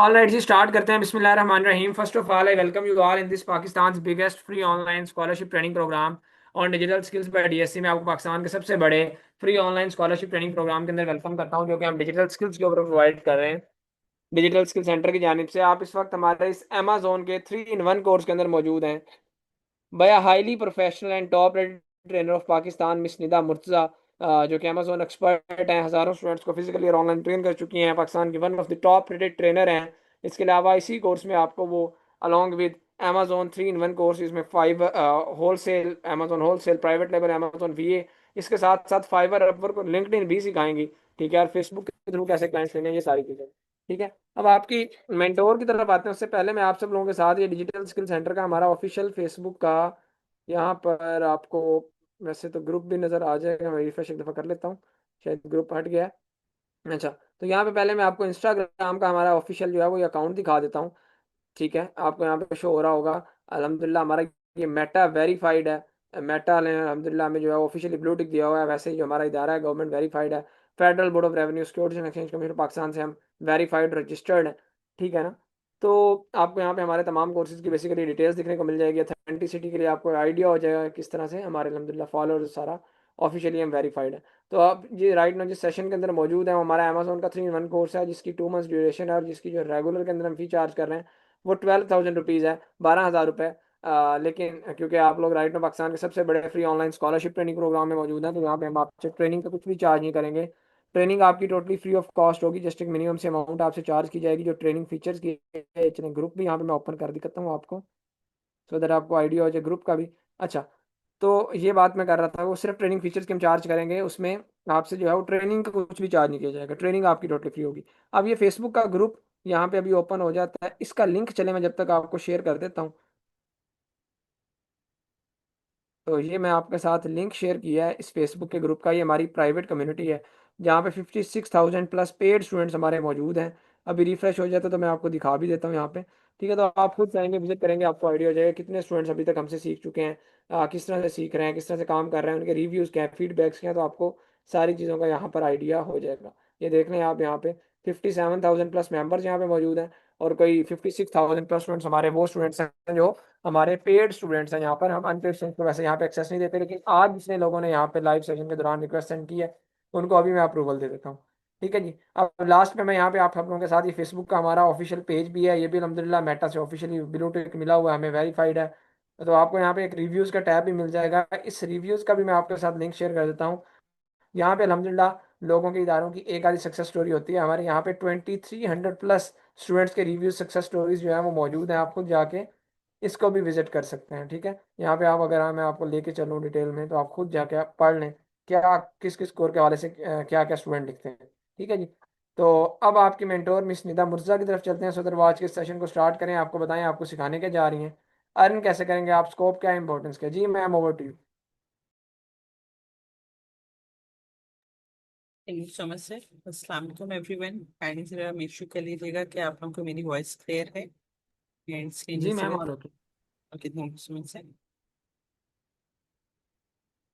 All right जी, start करते हैं। बिस्मिल्लाहिर्रहमानिर्रहीम। First of all I welcome you all in this Pakistan biggest free online scholarship training programme on digital skills by DSC. मैं आपको पाकिस्तान के सबसे बड़े free online scholarship training programme के अंदर वेलकम करता हूं, जो कि हम डिजिटल स्किल्स के ऊपर प्रोवाइड कर रहे हैं डिजिटल स्किल सेंटर की जानिब से। आप इस वक्त हमारे इस अमेजोन के 3 in 1 कोर्स के अंदर मौजूद हैं by highly professional and top trainer of Pakistan miss Nida Murtaza, जो कि अमेजोन एक्सपर्ट हैं। हज़ारों स्टूडेंट्स को फिजिकली और ऑनलाइन ट्रेन कर चुकी हैं। पाकिस्तान की one of the top rated trainer हैं। इसके अलावा इसी कोर्स में आपको वो along with Amazon 3 in 1 course, इसमें 5 wholesale Amazon wholesale, private level Amazon VA, इसके साथ साथ फाइवर, अपवर्क और लिंक्डइन भी सिखाएंगी। ठीक है, और फेसबुक के थ्रू कैसे क्लाइंट्स लेने हैं, ये सारी चीज़ें। ठीक है, अब आपकी मेंटोर की तरफ आते हैं। उससे पहले मैं आप सब लोगों के साथ ये डिजिटल स्किल सेंटर का हमारा ऑफिशियल फेसबुक का यहाँ पर आपको, वैसे तो ग्रुप भी नज़र आ जाएगा, मैं रिफ्रेश एक दफ़ा कर लेता हूँ, शायद ग्रुप हट गया है। अच्छा, तो यहाँ पे पहले मैं आपको इंस्टाग्राम का हमारा ऑफिशियल जो है वो अकाउंट दिखा देता हूँ। ठीक है, आपको यहाँ पे शो हो रहा होगा। अल्हम्दुलिल्लाह हमारा ये मेटा वेरीफाइड है। मेटा ने अल्हम्दुलिल्लाह हमें जो है ऑफिशियली ब्लू टिक दिया हुआ है। वैसे ही जो हमारा इदारा है गवर्नमेंट वेरीफाइड है। Federal board of revenue securities and exchange commission Pakistan से हम वेरीफाइड रजिस्टर्ड है। ठीक है ना। तो आपको यहाँ पे हमारे तमाम कोर्सेज की बेसिकली डिटेल्स दिखने को मिल जाएगी। अथेंटिसिटी के लिए आपको आइडिया हो जाएगा किस तरह से हमारे अल्हम्दुलिल्लाह फॉलोअर्स सारा ऑफिशियली हम वेरीफाइड है। तो आप ये राइट ना जिस सेशन के अंदर मौजूद है, वो हमारा अमेजोन का 3 in 1 कोर्स है, जिसकी 2 months ड्यूरेशन है, और जिसकी जो रेगुलर के अंदर हम फी चार्ज कर रहे हैं वो 12,000 रुपीज़ है, 12,000 रुपये। लेकिन क्योंकि आप लोग राइट में पाकिस्तान के सबसे बड़े free online scholarship training programme में मौजूद हैं, तो यहाँ पे हम आपसे ट्रेनिंग का कुछ भी चार्ज नहीं करेंगे। ट्रेनिंग आपकी टोटली फ्री ऑफ कॉस्ट होगी। जस्ट एक मिनिमम से अमाउंट आपसे चार्ज की जाएगी, जो ट्रेनिंग फीचर्स की। चलें, ग्रुप भी यहाँ पे मैं ओपन कर दिखाता हूँ आपको, सो दैट आपको आइडिया हो जाए ग्रुप का भी। अच्छा, तो ये बात मैं कर रहा था, वो सिर्फ ट्रेनिंग फीचर्स के हम चार्ज करेंगे। उसमें आपसे जो है वो ट्रेनिंग का कुछ भी चार्ज नहीं किया जाएगा। ट्रेनिंग आपकी टोटली फ्री होगी। अब ये फेसबुक का ग्रुप यहाँ पे अभी ओपन हो जाता है, इसका लिंक चले मैं जब तक आपको शेयर कर देता हूँ। तो ये मैं आपके साथ लिंक शेयर किया है इस फेसबुक के ग्रुप का। ये हमारी प्राइवेट कम्युनिटी है, जहाँ पे 56,000 प्लस पेड स्टूडेंट्स हमारे मौजूद हैं। अभी रिफ्रेश हो जाता तो मैं आपको दिखा भी देता हूँ यहाँ पे। ठीक है, तो आप खुद जाएंगे, विजिट करेंगे, आपको आइडिया हो जाएगा कितने स्टूडेंट्स अभी तक हमसे सीख चुके हैं, किस तरह से सीख रहे हैं, किस तरह से काम कर रहे हैं, उनके रिव्यूज़ क्या हैं, फीडबैक्स क्या हैं। तो आपको सारी चीज़ों का यहाँ पर आइडिया हो जाएगा। ये देख लें आप, यहाँ पे 57,000 प्लस मेम्बर्स यहाँ पे मौजूद हैं, और कोई 56,000 प्लस स्टूडेंट्स हमारे वो स्टूडेंट्स हैं जो हमारे पेड स्टूडेंट्स हैं। यहाँ पर हम अनपेड स्टूडेंट्स को वैसे यहाँ पे एक्सेस नहीं देते, लेकिन आज जितने लोगों ने यहाँ पे लाइव सेशन के दौरान रिक्वेस्ट सेंड की है, उनको अभी मैं अप्रूवल दे देता हूँ। ठीक है जी। अब लास्ट में मैं यहाँ पे आप सब लोगों के साथ, ये फेसबुक का हमारा ऑफिशियल पेज भी है, ये भी अलहमदिल्ला मेटा से ऑफिशियली ब्लू टिक मिला हुआ है, हमें वेरीफाइड है। तो आपको यहाँ पे एक रिव्यूज़ का टैब भी मिल जाएगा। इस रिव्यूज़ का भी मैं आपके साथ लिंक शेयर कर देता हूँ। यहाँ पे अल्हम्दुलिल्लाह लोगों के, इदारों की एक आधी सक्सेस स्टोरी होती है। हमारे यहाँ पे 2300 प्लस स्टूडेंट्स के रिव्यू सक्सेस स्टोरीज जो है वो मौजूद हैं। आप खुद जाके इसको भी विजिट कर सकते हैं। ठीक है, यहाँ पे आप, अगर मैं आपको लेके चलूँ डिटेल में, तो आप खुद जाके आप पढ़ लें क्या किस किस स्कोर के हवाले से क्या क्या स्टूडेंट लिखते हैं। ठीक है जी। तो अब आपकी मेंटोर मिस निदा मुर्जा की तरफ चलते हैं। सो आज के सेशन को स्टार्ट करें। आपको बताएं आपको सिखाने के जा रही हैं, अर्न कैसे करेंगे आप, स्कोप क्या है, इंपॉर्टेंस क्या है। जी ma'am, over to you. Thank you so much sir. अस्सलाम वालेकुम एवरीवन। काइंडली जरा मेक श्योर कर लीजिएगा कि आप लोगों को मेरी वॉइस क्लियर है एंड स्क्रीन जी मैम, विजिबल। और okay. Okay, thank you so much sir.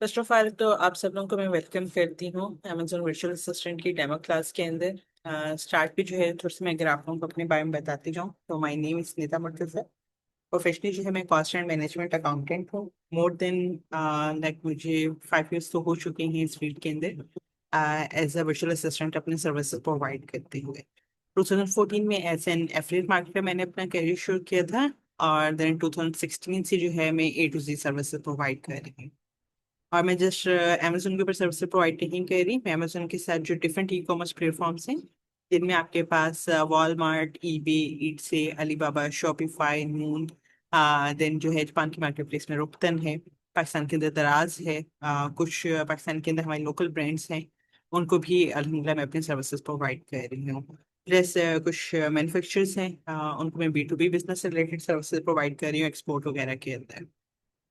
First of all तो आप सब लोगों को मैं वेलकम करती हूँ अमेजोन वर्चुअल असिस्टेंट की डेमो क्लास के अंदर। स्टार्ट भी जो है थोड़ी सी मैं अगर आप लोगों को अपने बारे में बताती जाऊँ, तो my name is Nita Murtaza. Professionally जो है मैं कॉस्ट एंड मैनेजमेंट अकाउंटेंट हूँ। मोर देन लाइक मुझे 5 years तो हो चुके हैं इस फील्ड के अंदर एज अ वर्चुअल असिस्टेंट अपने सर्विसेज प्रोवाइड करते हुए। 2014 में एज एन एफिलिएट मार्केटर मैंने अपना करियर शुरू किया था, और देन 2016 से जो है मैं A to Z services provide कर रही हूँ। और मैं जस्ट अमेजोन के ऊपर सर्विसेज प्रोवाइड नहीं कर रही, मैं अमेजोन के साथ जो डिफरेंट ई कॉमर्स प्लेटफॉर्म्स हैं, जिनमें आपके पास वॉलमार्ट, ईबे, ईट से, अलीबाबा, शॉपिफाई, नून, देन जो है जापान की मार्केट प्लेस में रुकतन है, पाकिस्तान के अंदर दराज है, कुछ पाकिस्तान के अंदर हमारे लोकल ब्रांड्स हैं, उनको भी अल्हम्दुलिल्लाह मैं अपनी सर्विसेज प्रोवाइड कर रही हूँ। प्लस कुछ मैन्युफैक्चरर्स हैं, उनको मैं B2B बिजनेस से रिलेटेड सर्विसेज प्रोवाइड कर रही हूँ एक्सपोर्ट वगैरह के अंदर।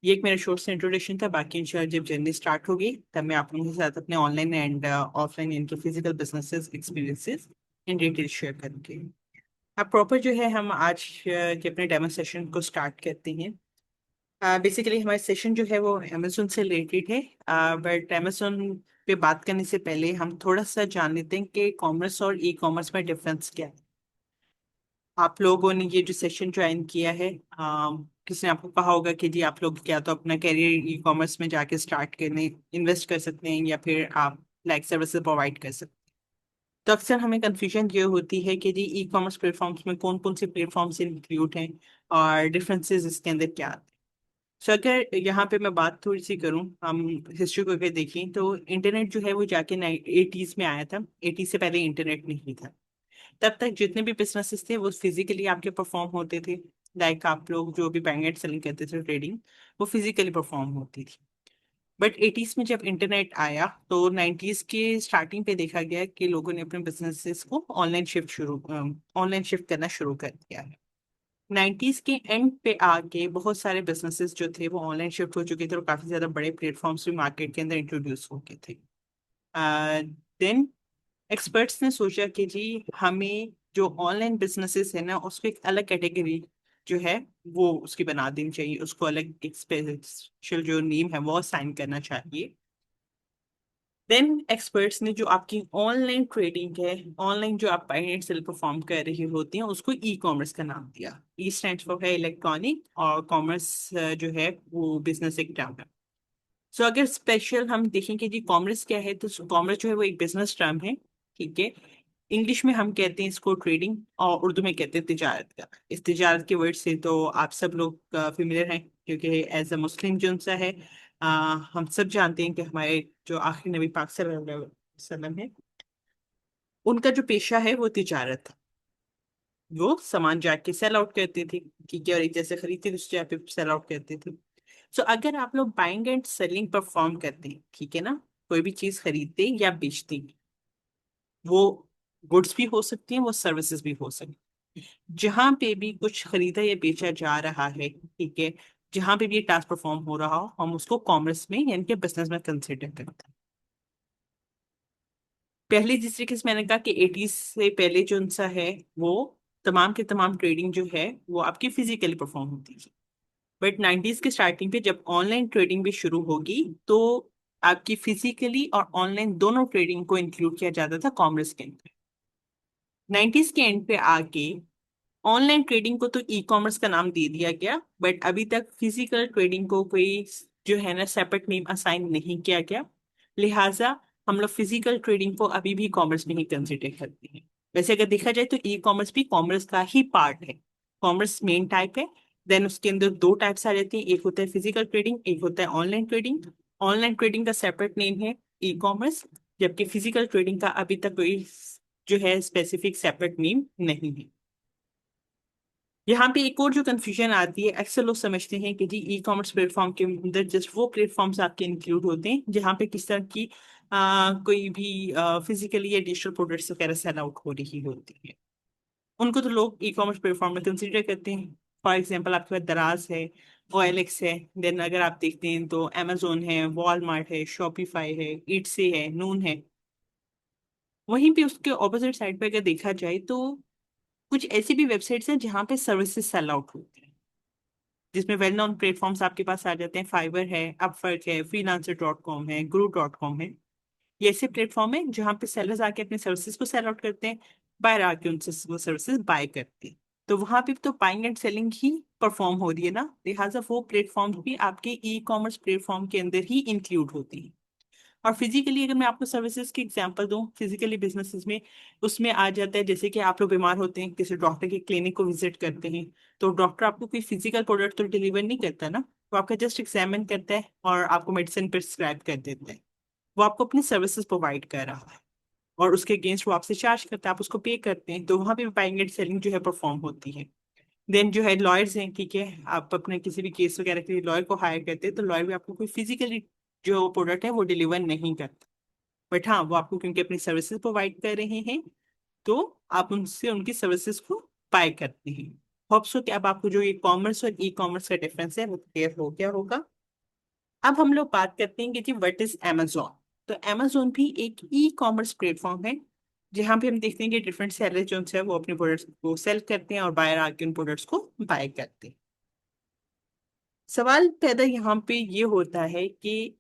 ये एक मेरा शॉर्ट सा इंट्रोडक्शन था। बाकी इंशाल्लाह जब जर्नी स्टार्ट होगी तब मैं आप लोगों के साथ अपने ऑनलाइन एंड ऑफलाइन इनके physical businesses experiences in detail share करेंगे। अब प्रॉपर जो है हम आज के अपने डेमो सेशन को स्टार्ट करते हैं। बेसिकली हमारा सेशन जो है वो अमेजोन से रिलेटेड है, बट अमेजोन पे बात करने से पहले हम थोड़ा सा जान लेते हैं कि कॉमर्स और ई कॉमर्स में डिफरेंस क्या है। आप लोगों ने ये जो सेशन ज्वाइन किया है, किसी ने आपको कहा होगा कि जी आप लोग क्या तो अपना करियर ई कॉमर्स में जाके स्टार्ट करने इन्वेस्ट कर सकते हैं, या फिर आप लाइक सर्विसेज प्रोवाइड कर सकते हैं। तो अक्सर हमें कंफ्यूजन ये होती है कि जी ई कॉमर्स प्लेटफॉर्म्स में कौन कौन से प्लेटफॉर्म्स इंक्लूड हैं और डिफरेंसेस इसके अंदर क्या आते हैं। सो अगर यहाँ पे मैं बात थोड़ी सी करूँ, हम हिस्ट्री को अगर देखें तो इंटरनेट जो है वो जाके 80s में आया था। 80 से पहले इंटरनेट नहीं था। तब तक जितने भी बिजनेसेस थे वो फिजिकली आपके परफॉर्म होते थे। लाइक आप लोग जो भी बाइंग एंड सेलिंग करते थे, ट्रेडिंग, वो फिजिकली परफॉर्म होती थी। बट 80s में जब इंटरनेट आया तो 90s के स्टार्टिंग पे देखा गया कि लोगों ने अपने बिजनेसेस को ऑनलाइन शिफ्ट करना शुरू कर दिया है। 90s के एंड पे आके बहुत सारे बिजनेसेस जो थे वो ऑनलाइन शिफ्ट हो चुके थे और काफी ज्यादा बड़े प्लेटफॉर्म्स भी मार्केट के अंदर इंट्रोड्यूस हो गए थे। देन एक्सपर्ट्स ने सोचा कि जी हमें जो ऑनलाइन बिजनेसेस है ना उसको एक अलग कैटेगरी जो है वो उसकी बना देनी चाहिए, उसको अलग एक स्पेशल जो नेम है वो साइन करना चाहिए। देन एक्सपर्ट्स ने जो आपकी ऑनलाइन ट्रेडिंग है, ऑनलाइन जो आप बाय एंड सेल परफॉर्म कर रही होती हैं, उसको ई कॉमर्स का नाम दिया। ई स्टैंड फॉर है इलेक्ट्रॉनिक, और कॉमर्स जो है वो बिजनेस एक टर्म है। सो अगर स्पेशल हम देखेंगे जी कॉमर्स क्या है, तो कॉमर्स जो है वो एक बिजनेस टर्म है। ठीक है। इंग्लिश में हम कहते हैं इसको ट्रेडिंग, और उर्दू में कहते हैं तिजारत का। इस तिजारत के वर्ड से तो आप सब लोग फेमिलियर हैं, क्योंकि एज अ मुस्लिम जो उनसा है, हम सब जानते हैं कि हमारे जो आखिरी नबी पाक सल्लल्लाहु अलैहि वसल्लम है, उनका जो पेशा है वो तिजारत था। वो सामान जाके सेल आउट करते थे। ठीक है। और एक जैसे खरीदते थे दूसरे पे सेल आउट करते थे। सो अगर आप लोग बाइंग एंड सेलिंग परफॉर्म करते हैं, ठीक है ना, कोई भी चीज खरीदते या बेचते हैं, वो गुड्स भी हो सकती हैं, वो सर्विसेज भी हो सकती हैं। जहां पे भी कुछ खरीदा या बेचा जा रहा है, ठीक है, जहां पे भी ये टास्क परफॉर्म हो रहा हो, हम उसको कॉमर्स में यानी कि बिजनेस में कंसिडर करते हैं। पहले जिस तरीके से मैंने कहा कि 80 से पहले जो उनसा है, वो तमाम के तमाम ट्रेडिंग जो है वो आपकी फिजिकली परफॉर्म होती थी। बट 90s के स्टार्टिंग पे जब ऑनलाइन ट्रेडिंग भी शुरू होगी, तो आपकी फिजिकली और ऑनलाइन दोनों ट्रेडिंग को इंक्लूड किया जाता था कॉमर्स के अंदर। 90s के एंड पे आके ऑनलाइन ट्रेडिंग को तो ई कॉमर्स का नाम दे दिया गया, बट अभी तक फिजिकल ट्रेडिंग को कोई जो है ना सेपरेट नेम असाइन नहीं किया गया। लिहाजा हम लोग फिजिकल ट्रेडिंग को अभी भी कॉमर्स में ही कंसिडर करते हैं। वैसे अगर देखा जाए तो ई कॉमर्स भी कॉमर्स का ही पार्ट है। कॉमर्स मेन टाइप है। देन उसके अंदर दो टाइप्स आ जाती हैं, एक होता है फिजिकल ट्रेडिंग, एक होता है ऑनलाइन ट्रेडिंग। ऑनलाइन ट्रेडिंग का सेपरेट नेम है ई कॉमर्स, जबकि फिजिकल ट्रेडिंग का अभी तक कोई जो है स्पेसिफिक सेपरेट नेम नहीं है। यहाँ पे एक और जो कंफ्यूजन आती है, अक्सर लोग समझते हैं कि जी ई कॉमर्स प्लेटफॉर्म के अंदर जस्ट वो प्लेटफॉर्म्स आपके इंक्लूड होते हैं जहाँ पे किस तरह की कोई भी फिजिकली या डिजिटल प्रोडक्ट्स वगैरह सेल आउट हो रही होती है। उनको तो लोग ई कॉमर्स प्लेटफॉर्म में कंसिडर करते हैं। फॉर एग्जाम्पल आपके पास दराज है, OLX है। देन अगर आप देखते हैं तो अमेजोन है, वॉलमार्ट है, शॉपिफाई है, ईटसे है, नून है। वहीं पे उसके ऑपोजिट साइड पे अगर देखा जाए तो कुछ ऐसी भी वेबसाइट्स हैं जहाँ पे सर्विसेज सेल आउट होती हैं, जिसमें वेल नोन प्लेटफॉर्म्स आपके पास आ जाते हैं। फाइवर है, अपवर्क है, freelancer.com है, guru.com है। ये ऐसे प्लेटफॉर्म है जहाँ पे सेलर्स आके अपने सर्विसेज को सेल आउट करते हैं, बायर आके उनसे वो सर्विसेज बाय करते हैं। तो वहां पे तो buying and selling he perform हो रही है ना, लिहाजा वो प्लेटफॉर्म्स भी आपके ई कॉमर्स प्लेटफॉर्म के अंदर ही इंक्लूड होती है। और फिजिकली अगर मैं आपको सर्विसेज की एग्जांपल दूं, फिजिकली बिजनेसेस में उसमें आ जाता है जैसे कि आप लोग बीमार होते हैं, किसी डॉक्टर के क्लिनिक को विजिट करते हैं, तो डॉक्टर आपको कोई फिजिकल प्रोडक्ट तो डिलीवर नहीं करता ना, वो आपका जस्ट एग्जामिन करता है और आपको मेडिसिन प्रिस्क्राइब कर देता है। वो आपको अपनी सर्विसेज प्रोवाइड कर रहा है, और उसके अगेंस्ट वो आपसे चार्ज करता है, आप उसको पे करते हैं, तो वहां पे बाइंग एंड सेलिंग जो है परफॉर्म होती है। देन जो है लॉयर्स हैं, ठीक है, आप अपने किसी भी केस वगैरह के लिए लॉयर को हायर करते हैं, तो लॉयर भी आपको कोई फिजिकली जो प्रोडक्ट है वो डिलीवर नहीं करता, बट हाँ वो आपको क्योंकि अपनी सर्विसेज प्रोवाइड कर रहे हैं, तो आप उनसे उनकी सर्विसेज को बाय करते हैं। होप सो कि अब आपको जो ये कॉमर्स और ई कॉमर्स का डिफरेंस है वो क्लियर हो गया होगा। अब हम लोग बात करते हैं कि जी व्हाट इज Amazon। तो Amazon भी एक ई कॉमर्स प्लेटफॉर्म है, जहाँ पे हम देखते हैं कि डिफरेंट सेलर जो है वो अपने प्रोडक्ट्स को सेल करते हैं और बायर आके उन प्रोडक्ट्स को बाय करते हैं। सवाल पैदा यहाँ पे ये होता है कि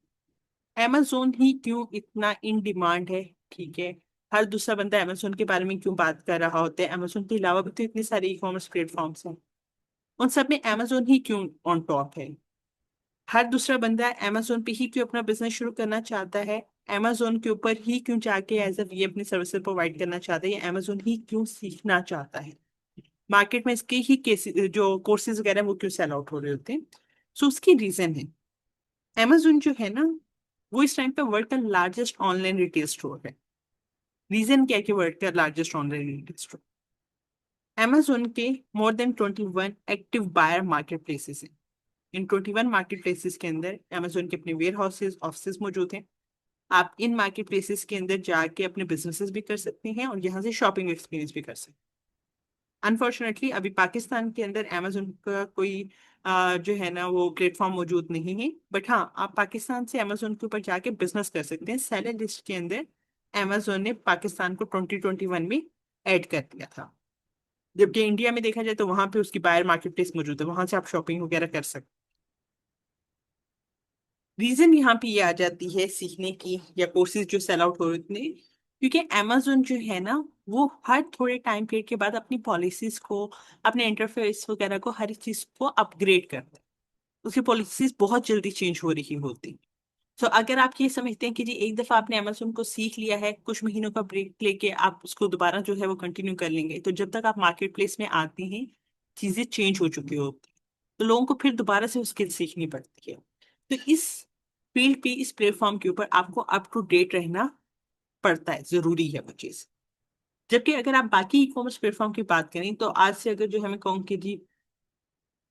Amazon ही क्यों इतना इन डिमांड है। ठीक है। हर दूसरा बंदा अमेजोन के बारे में क्यों बात कर रहा होता है? अमेजोन के अलावा भी तो इतने सारे ई कॉमर्स प्लेटफॉर्म्स हैं, उन सब में अमेजोन ही क्यों ऑन टॉप है? हर दूसरा बंदा अमेजोन पे ही क्यों अपना बिजनेस शुरू करना चाहता है? अमेजोन के ऊपर ही क्यों जाके एज अ ये अपनी सर्विसेज प्रोवाइड करना चाहता है? या अमेजोन ही क्यों सीखना चाहता है? मार्केट में इसके ही केसेस जो कोर्सेज वगैरह वो क्यों सेल आउट हो रहे होते हैं? सो उसकी रीजन है, अमेजोन जो है ना, वो इस टाइम पे वर्ल्ड का लार्जेस्ट ऑनलाइन रिटेल स्टोर है। रीजन क्या है कि वर्ल्ड का largest online retail store? Amazon के more than 21 active buyer market places हैं। इन 21 मार्केट प्लेसेस के अंदर अमेजोन के अपने वेयर हाउसेज ऑफिस मौजूद हैं। आप इन मार्केट प्लेसेस के अंदर जाके अपने बिजनेसेस भी कर सकते हैं और यहाँ से शॉपिंग एक्सपीरियंस भी कर सकते हैं। अनफॉर्चुनेटली अभी पाकिस्तान के अंदर अमेजोन का कोई जो है ना वो प्लेटफॉर्म मौजूद नहीं है, बट हाँ आप पाकिस्तान से अमेजोन के ऊपर जाके बिजनेस कर सकते हैं। सेलर लिस्ट के अंदर अमेजोन ने पाकिस्तान को 2021 में ऐड कर दिया था, जबकि इंडिया में देखा जाए तो वहां पे उसकी बायर मार्केट प्लेस मौजूद है, वहां से आप शॉपिंग वगैरह कर सकते। रीजन यहाँ पे ये आ जाती है सीखने की या कोर्सेज जो सेल आउट हो रहे हैं, क्योंकि अमेजोन जो है ना वो हर थोड़े टाइम पीरियड के बाद अपनी पॉलिसीज को, अपने इंटरफेस वगैरह को, हर चीज को अपग्रेड करता है। उसकी पॉलिसीज बहुत जल्दी चेंज हो रही होती। तो अगर आप ये समझते हैं कि जी एक दफा आपने अमेजोन को सीख लिया है, कुछ महीनों का ब्रेक लेके आप उसको दोबारा जो है वो कंटिन्यू कर लेंगे, तो जब तक आप मार्केट प्लेस में आते हैं चीजें चेंज हो चुकी होती, तो लोगों को फिर दोबारा से स्किल सीखनी पड़ती है। तो इस फील्ड पे, इस प्लेटफॉर्म के ऊपर आपको अप टू डेट रहना पड़ता है, जरूरी है वो चीज। जबकि अगर आप बाकी ई कॉमर्स प्लेटफॉर्म की बात करें तो आज से अगर जो हमें कहूँ कि जी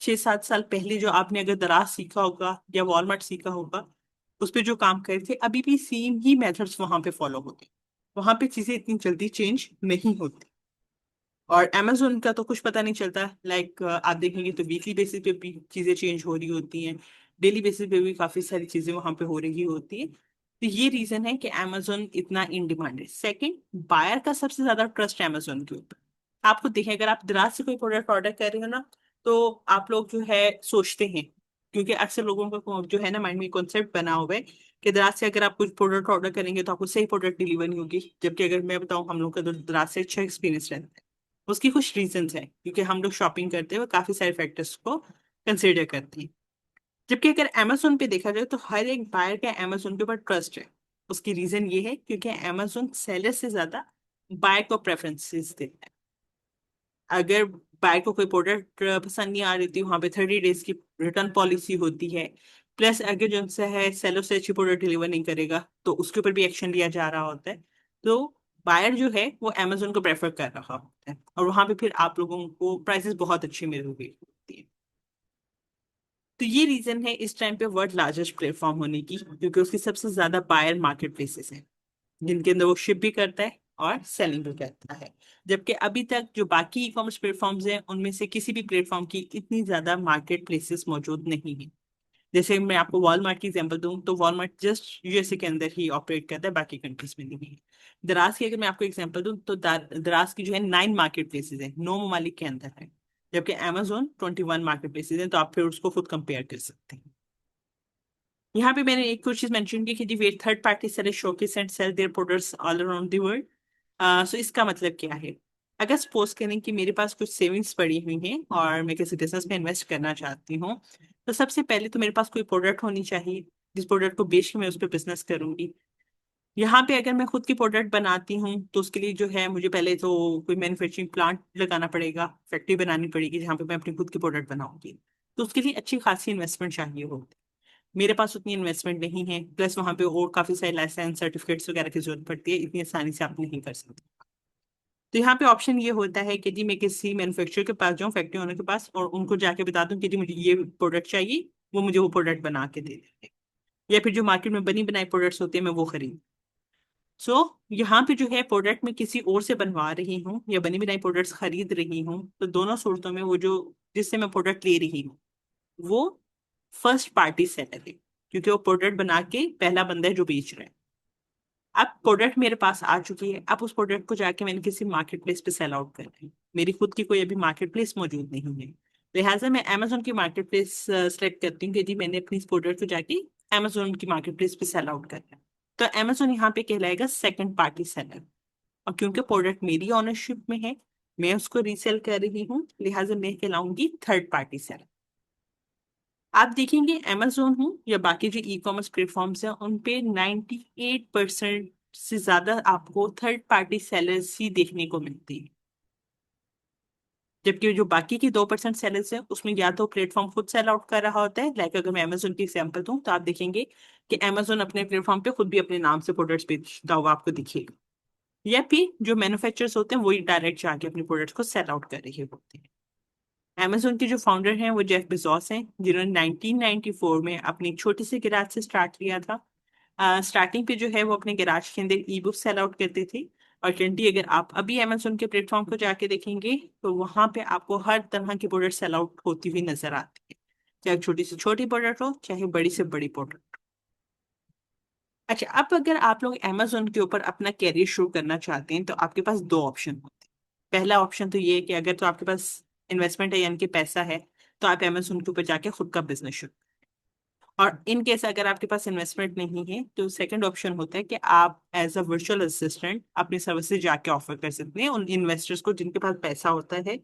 6-7 साल पहले जो आपने अगर दराज सीखा होगा या वॉलमार्ट सीखा होगा, उस पे जो काम करे थे, अभी भी सेम ही मेथड्स वहां पे फॉलो होते हैं। वहां पे चीजें इतनी जल्दी चेंज नहीं होती। और अमेजोन का तो कुछ पता नहीं चलता, लाइक आप देखेंगे तो वीकली बेसिस पे भी चीजें चेंज हो रही होती हैं, डेली बेसिस पे भी काफी सारी चीजें वहां पे हो रही होती है। तो ये रीजन है कि अमेजोन इतना इन डिमांड है। सेकंड, बायर का सबसे ज्यादा ट्रस्ट अमेजोन के ऊपर। आपको देखें, अगर आप दराज से कोई प्रोडक्ट ऑर्डर कर रहे हो ना, तो आप लोग जो है सोचते हैं, क्योंकि अक्सर लोगों का जो है ना माइंड में कॉन्सेप्ट बना हुआ है कि दराज से अगर आप कुछ प्रोडक्ट ऑर्डर करेंगे तो आपको सही प्रोडक्ट डिलीवर नहीं होगी। जबकि अगर मैं बताऊं, हम लोग का तो दराज से अच्छा एक्सपीरियंस रहता है। उसकी कुछ रीजंस हैं, क्योंकि हम लोग शॉपिंग करते हुए काफी सारे फैक्टर्स को कंसिडर करते हैं। जबकि अगर अमेजोन पे देखा जाए तो हर एक बायर का अमेजोन के ऊपर ट्रस्ट है। उसकी रीजन ये है क्योंकि अमेजोन सेलर से ज्यादा बायर को प्रेफरेंसेस देता है। अगर बायर को कोई प्रोडक्ट पसंद नहीं आ रही थी, वहां पे 30 डेज की रिटर्न पॉलिसी होती है। प्लस अगर जो उनसे है सेलर से अच्छी प्रोडक्ट डिलीवर नहीं करेगा तो उसके ऊपर भी एक्शन लिया जा रहा होता है। तो बायर जो है वो अमेजोन को प्रेफर कर रहा होता है, और वहां पे फिर आप लोगों को प्राइसेस बहुत अच्छी मिल रही होती है। तो ये रीजन है इस टाइम पे वर्ल्ड लार्जेस्ट प्लेटफॉर्म होने की, क्योंकि उसकी सबसे ज्यादा बायर मार्केट प्लेसेस हैं जिनके अंदर वो शिप भी करता है और सेलिंग भी करता है। जबकि अभी तक जो बाकी ई कॉमर्स प्लेटफॉर्म्स हैं उनमें से किसी भी प्लेटफॉर्म की इतनी ज्यादा मार्केट प्लेसेस मौजूद नहीं है। जैसे मैं आपको वॉलमार्ट की एग्जांपल दूं तो वॉलमार्ट जस्ट यूएसए के अंदर ही ऑपरेट करता है, बाकी कंट्रीज में नहीं है। दराज की अगर मैं आपको एग्जांपल दूं तो दराज की जो है 9 मार्केट प्लेसेस है, 9 ममालिक के अंदर है। जबकि अमेजोन 21 मार्केट प्लेसेस है, तो आप फिर उसको खुद कंपेयर कर सकते हैं। यहाँ पे मैंने एक कुछ चीज मेंशन की कि जी they third party seller showcase and sell their products all around the world. So इसका मतलब क्या है? अगर सपोज करें कि मेरे पास कुछ सेविंग्स पड़ी हुई हैं और मैं किसी बिजनेस में इन्वेस्ट करना चाहती हूँ, तो सबसे पहले तो मेरे पास कोई प्रोडक्ट होनी चाहिए जिस प्रोडक्ट को बेच के मैं उस पर बिजनेस करूंगी। यहाँ पे अगर मैं खुद की प्रोडक्ट बनाती हूँ तो उसके लिए जो है मुझे पहले तो कोई मैन्युफैक्चरिंग प्लांट लगाना पड़ेगा, फैक्ट्री बनानी पड़ेगी जहाँ पे मैं अपनी खुद की प्रोडक्ट बनाऊंगी। तो उसके लिए अच्छी खासी इन्वेस्टमेंट चाहिए होगी। मेरे पास उतनी इन्वेस्टमेंट नहीं है, प्लस वहाँ पे और काफी सारे लाइसेंस सर्टिफिकेट्स वगैरह की जरूरत पड़ती है, इतनी आसानी से आप नहीं कर सकते। तो यहाँ पे ऑप्शन ये होता है कि जी मैं किसी मैन्युफैक्चरर के पास जाऊँ, फैक्ट्री ओनर के पास, और उनको जाके बता दूं कि जी मुझे ये प्रोडक्ट चाहिए, वो मुझे वो प्रोडक्ट बना के दे देंगे। या फिर जो मार्केट में बनी बनाई प्रोडक्ट्स होते हैं मैं वो खरीद। सो यहाँ पे जो है प्रोडक्ट मैं किसी और से बनवा रही हूँ या बनी बनाई प्रोडक्ट्स खरीद रही हूँ, तो दोनों सूरतों में वो जो जिससे मैं प्रोडक्ट ले रही हूँ वो फर्स्ट पार्टी सेलर है, क्योंकि वो प्रोडक्ट बना के पहला बंदा है जो बेच रहा है। अब प्रोडक्ट मेरे पास आ चुकी है, अब उस प्रोडक्ट को जाके मैंने किसी मार्केट प्लेस पे सेल आउट करना है। मेरी खुद की कोई अभी मार्केट प्लेस मौजूद नहीं है, लिहाजा मैं अमेजोन की मार्केट प्लेस सेलेक्ट करती हूँ कि जी मैंने अपनी इस प्रोडक्ट को जाके अमेजोन की मार्केट प्लेस पे सेल आउट करना है। तो अमेजोन यहाँ पे कहलाएगा सेकंड पार्टी सेलर। और क्योंकि प्रोडक्ट मेरी ऑनरशिप में है, मैं उसको रीसेल कर रही हूँ, लिहाजा मैं कहलाऊंगी थर्ड पार्टी सेलर। आप देखेंगे अमेजोन हो या बाकी जो ई कॉमर्स प्लेटफॉर्म्स हैं उन पे 98% से ज्यादा आपको थर्ड पार्टी सेलर्स ही देखने को मिलती है। जबकि जो बाकी की 2% सेलर्स है उसमें या तो प्लेटफॉर्म खुद सेल आउट कर रहा होता है, लाइक अगर मैं अमेजोन की एग्जांपल दूं तो आप देखेंगे कि अमेजोन अपने प्लेटफॉर्म पे खुद भी अपने नाम से प्रोडक्ट्स बेचता हुआ आपको दिखेगा, या फिर जो मैन्युफैक्चरर्स होते हैं वही डायरेक्ट जाके अपने प्रोडक्ट्स को सेल आउट कर रहे होते हैं। अमेजोन के जो फाउंडर हैं वो जेफ बेजोस हैं, जिन्होंने 1994 में अपनी एक छोटी सी गैराज से स्टार्ट किया था। स्टार्टिंग पे जो है वो अपने गैराज के अंदर ई बुक सेल आउट करते थे। और ट्वेंटी अगर आप अभी अमेजोन के प्लेटफॉर्म को जाके देखेंगे तो वहां पे आपको हर तरह की प्रोडक्ट सेल आउट होती हुई नजर आती है, चाहे छोटी से छोटी प्रोडक्ट हो चाहे बड़ी से बड़ी प्रोडक्ट। अच्छा, अब अगर आप लोग अमेजोन के ऊपर अपना कैरियर शुरू करना चाहते हैं तो आपके पास दो ऑप्शन होते हैं। पहला ऑप्शन तो ये है कि अगर तो आपके पास इन्वेस्टमेंट है यानी कि पैसा है, तो आप अमेजोन के ऊपर जाके खुद का बिजनेस शुरू। और इन केस अगर आपके पास इन्वेस्टमेंट नहीं है तो सेकंड ऑप्शन होता है कि आप एज अ वर्चुअल असिस्टेंट अपनी सर्विसेज जाके ऑफर कर सकते हैं उन इन्वेस्टर्स को जिनके पास पैसा होता है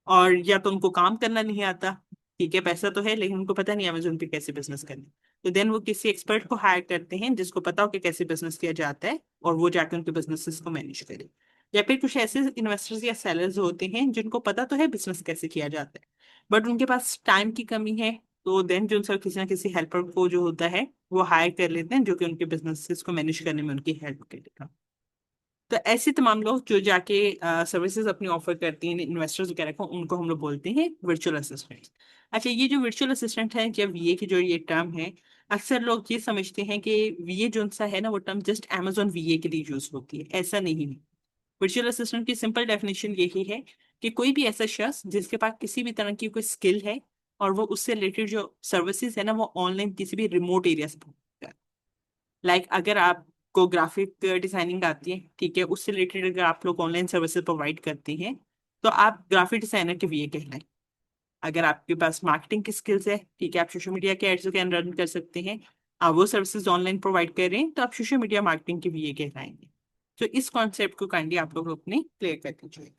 और या तो उनको काम करना नहीं आता। ठीक है, पैसा तो है लेकिन उनको पता नहीं अमेजोन पे कैसे बिजनेस करना। तो देन वो किसी एक्सपर्ट को हायर करते हैं जिसको पता हो कि कैसे बिजनेस किया जाता है, और वो जाकर उनके बिजनेसेस को मैनेज करे। या फिर कुछ ऐसे इन्वेस्टर्स या सेलर्स होते हैं जिनको पता तो है बिजनेस कैसे किया जाता है, बट उनके पास टाइम की कमी है। तो देन जो उनसे किसी ना किसी हेल्पर को जो होता है वो हायर कर लेते हैं जो कि उनके बिजनेसेस को मैनेज करने में उनकी हेल्प करेगा। तो ऐसे तमाम लोग जो जाके सर्विसेज अपनी ऑफर करती हैं इन्वेस्टर्स वगैरह को, उनको हम लोग बोलते हैं वर्चुअल असिस्टेंट। अच्छा, ये जो वर्चुअल असिस्टेंट है, जब वीए की जो ये टर्म है, अक्सर लोग ये समझते हैं कि वीए जो सा है ना वो टर्म जस्ट अमेजोन वीए के लिए यूज होती है। ऐसा नहीं है। वर्चुअल असिस्टेंट की सिंपल डेफिनेशन यही है कि कोई भी ऐसा शख्स जिसके पास किसी भी तरह की कोई स्किल है और वो उससे रिलेटेड जो सर्विसेज है ना वो ऑनलाइन किसी भी रिमोट एरिया से लाइक अगर आपको ग्राफिक डिजाइनिंग आती है, ठीक है, उससे रिलेटेड अगर आप लोग ऑनलाइन सर्विसेज प्रोवाइड करते हैं तो आप ग्राफिक डिजाइनर के वीए कहलाएं। अगर आपके पास मार्केटिंग की स्किल्स है, ठीक है, आप सोशल मीडिया के एड्स कैन रन कर सकते हैं, आप वो सर्विसेज ऑनलाइन प्रोवाइड कर रहे हैं तो आप सोशल मीडिया मार्केटिंग के वीए कहलाएंगे। तो इस कॉन्सेप्ट को काइंडली आप लोग अपने क्लियर कर दीजिए।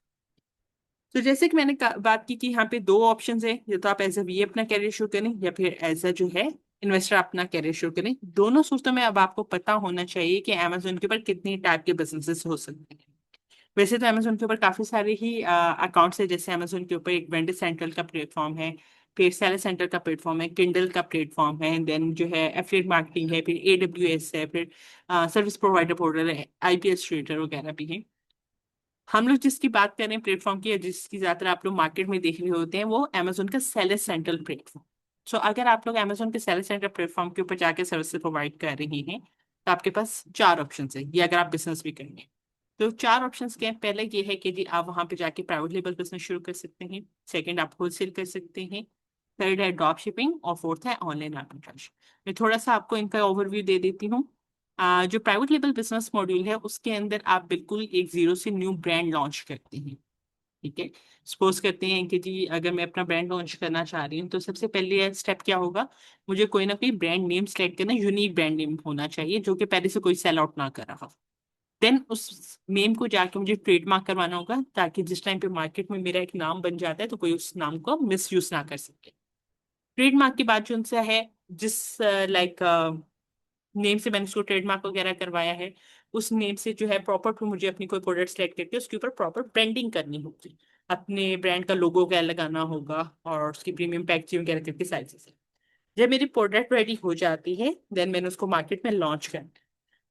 तो जैसे कि मैंने बात की कि यहाँ पे दो ऑप्शन है, या तो आप एज अ वीए अपना कैरियर शुरू करें या फिर एज अ जो है इन्वेस्टर अपना कैरियर शुरू करें। दोनों सूरतों में अब आपको पता होना चाहिए कि अमेजोन के ऊपर कितनी टाइप के बिजनेसेस हो सकते हैं। वैसे तो अमेजोन के ऊपर काफी सारे ही अकाउंट्स है, जैसे अमेजोन के ऊपर एक वेंडर सेंट्रल का प्लेटफॉर्म है, फिर सेलर सेंटर का प्लेटफॉर्म है, किंडल का प्लेटफॉर्म है, देन जो है एफिलिएट मार्केटिंग है, फिर एडब्ल्यूएस है, फिर सर्विस प्रोवाइडर पोर्टल है, आईपीएस ट्रेडर वगैरह भी है। हम लोग जिसकी बात कर रहे हैं प्लेटफॉर्म की, या जिसकी ज्यादातर आप लोग मार्केट में देख रहे होते हैं, वो अमेजोन का सेलर सेंट्रल प्लेटफॉर्म। सो अगर आप लोग अमेजोन के सेलर सेंट्रल प्लेटफॉर्म के ऊपर जाके सर्विस प्रोवाइड कर रही हैं तो आपके पास चार ऑप्शन है, ये अगर आप बिजनेस भी करेंगे। तो चार ऑप्शंस के हैं। पहले ये है कि जी आप वहां पे जाके प्राइवेट लेबल बिजनेस शुरू कर सकते हैं। सेकंड, आप होलसेल कर सकते हैं। थर्ड है ड्रॉप शिपिंग, और फोर्थ है ऑनलाइन आर्बिट्राज। मैं थोड़ा सा आपको इनका ओवरव्यू दे देती हूँ। जो प्राइवेट लेबल बिजनेस मॉड्यूल है उसके अंदर आप बिल्कुल एक जीरो से न्यू ब्रांड लॉन्च करते हैं। ठीक है, सपोज करते हैं कि जी अगर मैं अपना ब्रांड लॉन्च करना चाह रही हूँ तो सबसे पहले स्टेप क्या होगा, मुझे कोई ना कोई ब्रांड नेम सेलेक्ट करना, यूनिक ब्रांड नेम होना चाहिए जो कि पहले से कोई सेल आउट ना कर रहा हो। देन उस नेम को जाके मुझे ट्रेडमार्क करवाना होगा ताकि जिस टाइम पे मार्केट में मेरा एक नाम बन जाता है तो कोई उस नाम को मिस यूज ना कर सके। ट्रेडमार्क की बात जो उनसे है, जिस लाइक नेम से मैंने उसको ट्रेडमार्क वगैरह करवाया है, उस नेम से जो है प्रॉपर फिर मुझे अपनी कोई प्रोडक्ट सेलेक्ट करके उसके ऊपर प्रॉपर ब्रांडिंग करनी होगी। अपने ब्रांड का लोगो वगैरह लगाना होगा और उसकी प्रीमियम पैकेजिंग वगैरह करके सारी चीजें। जब मेरी प्रोडक्ट रेडी हो जाती है देन मैंने उसको मार्केट में लॉन्च करना है।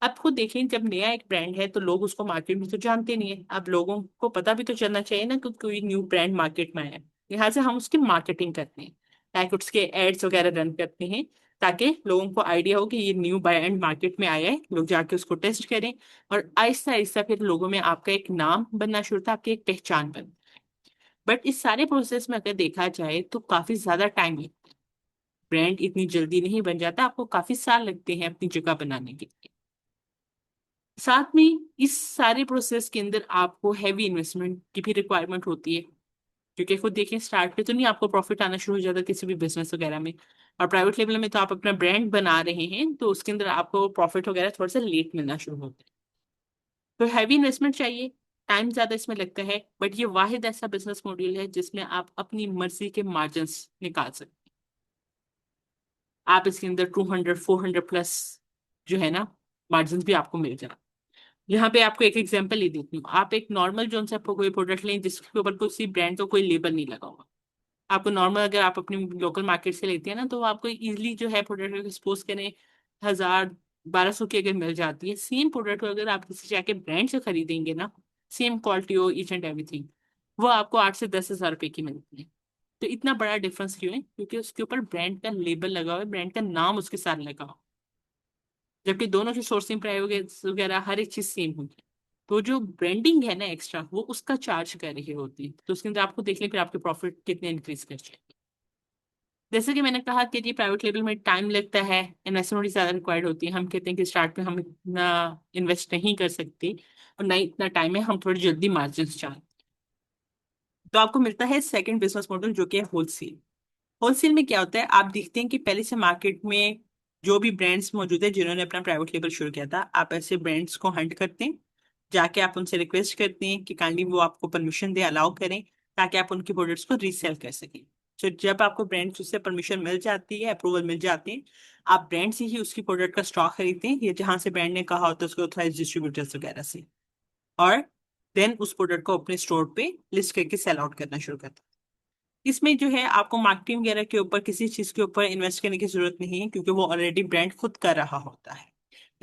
अब खुद देखें, जब नया एक ब्रांड है तो लोग उसको मार्केट में तो जानते नहीं है। अब लोगों को पता भी तो चलना चाहिए ना कि कोई न्यू ब्रांड मार्केट में आया है। लिहाजा हम उसकी मार्केटिंग करते हैं, लाइक उसके एड्स वगैरह रन करते हैं ताकि लोगों को आइडिया हो कि ये न्यू ब्रांड मार्केट में आया है, लोग जाके उसको टेस्ट करें। और आहिस्ता आहिस्ता फिर लोगों में आपका एक नाम बनना शुरू होता है, आपकी एक पहचान बन। बट इस सारे प्रोसेस में अगर देखा जाए तो काफी ज्यादा टाइम लगता है। ब्रांड इतनी जल्दी नहीं बन जाता, आपको काफी साल लगते हैं अपनी जगह बनाने के लिए। साथ में इस सारे प्रोसेस के अंदर आपको हैवी इन्वेस्टमेंट की भी रिक्वायरमेंट होती है, क्योंकि खुद देखिए स्टार्ट पे तो नहीं आपको प्रॉफिट आना शुरू हो जाता किसी भी बिजनेस वगैरह में। और प्राइवेट लेवल में तो आप अपना ब्रांड बना रहे हैं तो उसके अंदर आपको प्रॉफिट वगैरह थोड़ा सा लेट मिलना शुरू होता है। तो हैवी इन्वेस्टमेंट चाहिए, टाइम ज्यादा इसमें लगता है, बट ये वाहिद ऐसा बिजनेस मॉड्यूल है जिसमें आप अपनी मर्जी के मार्जिन्स निकाल सकते हैं। आप इसके अंदर 200 400 प्लस जो है ना मार्जिन भी आपको मिल जाए। यहाँ पे आपको एक एग्जांपल ही देती हूँ। आप एक नॉर्मल जो से आपको कोई प्रोडक्ट लें जिसके ऊपर किसी ब्रांड का कोई लेबल नहीं लगा हुआ, आपको नॉर्मल अगर आप अपनी लोकल मार्केट से लेते हैं ना, तो आपको इजीली जो है प्रोडक्ट सपोज करें 1000 1200 की अगर मिल जाती है। सेम प्रोडक्ट को अगर आप किसी जाके ब्रांड से खरीदेंगे ना, सेम क्वालिटी हो ईच एंड एवरीथिंग, वो आपको 8 से 10 हज़ार रुपए की मिलती है। तो इतना बड़ा डिफरेंस क्यों है? क्योंकि उसके ऊपर ब्रांड का लेबल लगा हुआ है, ब्रांड का नाम उसके साथ लगा हुआ है। जबकि दोनों की सोर्सिंग प्राइस वगैरह हर एक चीज सेम होगी। तो जो ब्रांडिंग है ना एक्स्ट्रा, वो उसका चार्ज कर रही होती है। तो उसके अंदर आपको देख लें फिर आपके प्रॉफिट कितने इंक्रीज कर जाएंगे। जैसे कि मैंने कहा कि जी प्राइवेट लेवल में टाइम लगता है, इन्वेस्टमेंट ज्यादा रिक्वायर्ड होती है। हम कहते हैं कि स्टार्ट में हम इतना इन्वेस्ट नहीं कर सकते और ना ही इतना टाइम है, हम थोड़ी जल्दी मार्जिन चाहते हैं। तो आपको मिलता है सेकंड बिजनेस मॉडल जो कि है होलसेल। होलसेल में क्या होता है, आप देखते हैं कि पहले से मार्केट में जो भी ब्रांड्स मौजूद है जिन्होंने अपना प्राइवेट लेबल शुरू किया था, आप ऐसे ब्रांड्स को हंट करते हैं, जाके आप उनसे रिक्वेस्ट करते हैं कि काइंडली वो आपको परमिशन दे, अलाउ करें, ताकि आप उनके प्रोडक्ट्स को रीसेल कर सकें। तो जब आपको ब्रांड से परमिशन मिल जाती है, अप्रूवल मिल जाती है, आप ब्रांड से ही उसकी प्रोडक्ट का स्टॉक खरीदते हैं, या जहां से ब्रांड ने कहा होता है उसको ऑथराइज डिस्ट्रीब्यूटर्स वगैरह से, और देन उस प्रोडक्ट को अपने स्टोर पे लिस्ट करके सेल आउट करना शुरू करते हैं। इसमें जो है आपको मार्केटिंग वगैरह के ऊपर किसी चीज के ऊपर इन्वेस्ट करने की जरूरत नहीं है, क्योंकि वो ऑलरेडी ब्रांड खुद कर रहा होता है।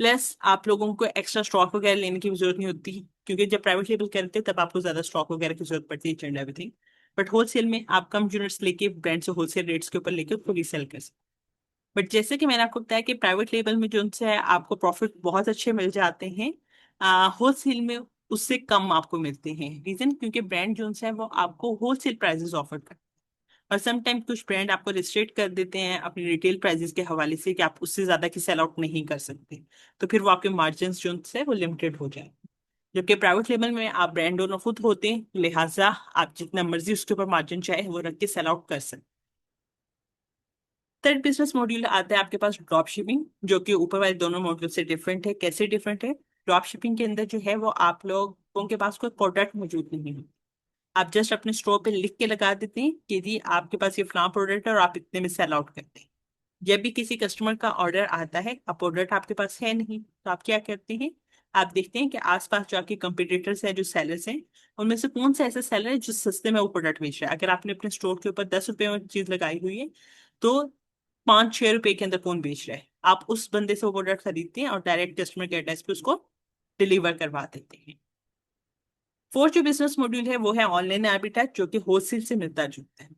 प्लस आप लोगों को एक्स्ट्रा स्टॉक वगैरह लेने की भी जरूरत नहीं होती, क्योंकि जब प्राइवेट लेबल करते हैं तब आपको ज्यादा स्टॉक वगैरह की जरूरत पड़ती है एंड एवरीथिंग। बट होलसेल में आप कम यूनिट्स लेके ब्रांड से होलसेल रेट्स के ऊपर लेके उसको रीसेल कर सकते। बट जैसे कि मैंने आपको बताया कि प्राइवेट लेबल में जो उनसे है आपको प्रॉफिट बहुत अच्छे मिल जाते हैं, होलसेल में उससे कम आपको मिलते हैं। रीजन क्योंकि ब्रांड जो है वो आपको होलसेल प्राइसेस ऑफर करते हैं, और समटाइम कुछ ब्रांड आपको रिस्ट्रिक्ट कर देते हैं अपनी रिटेल प्राइसेस के हवाले से कि आप उससे ज्यादा की सेल आउट नहीं कर सकते। तो फिर वो आपके मार्जिन जो है वो लिमिटेड हो जाए। जबकि प्राइवेट लेवल में आप ब्रांड ओनर खुद होते हैं, लिहाजा आप जितना मर्जी उसके ऊपर मार्जिन चाहे वो रख के सेल आउट कर सकते। थर्ड बिजनेस मॉड्यूल आता है आपके पास ड्रॉप शिपिंग, जो कि ऊपर वाले दोनों मॉड्यूल से डिफरेंट है। कैसे डिफरेंट है? ड्रॉप शिपिंग के अंदर जो है वो आप लोगों के पास कोई प्रोडक्ट मौजूद नहीं है, आप जस्ट अपने स्टोर पे लिख के लगा देते हैं कि जी आपके पास ये फलां प्रोडक्ट है और आप इतने में सेल आउट करते हैं। जब भी किसी कस्टमर का ऑर्डर आता है, अब प्रोडक्ट आपके पास है नहीं, तो आप क्या करते हैं, आप देखते हैं कि आसपास जो आपके कंपटीटर्स हैं, जो सेलर्स हैं, उनमें से कौन सा ऐसा सेलर है जो सस्ते में वो प्रोडक्ट बेच रहा है। अगर आपने अपने स्टोर के ऊपर 10 रुपए में चीज लगाई हुई है, तो 5 6 रुपए के अंदर कौन बेच रहा है, आप उस बंदे से वो प्रोडक्ट खरीदते हैं और डायरेक्ट कस्टमर के एड्रेस पे उसको डिलीवर करवा देते हैं। फोर्थ जो बिजनेस मॉड्यूल है वो है ऑनलाइन आर्बिट्राज, जो कि होलसेल से मिलता जुलता है।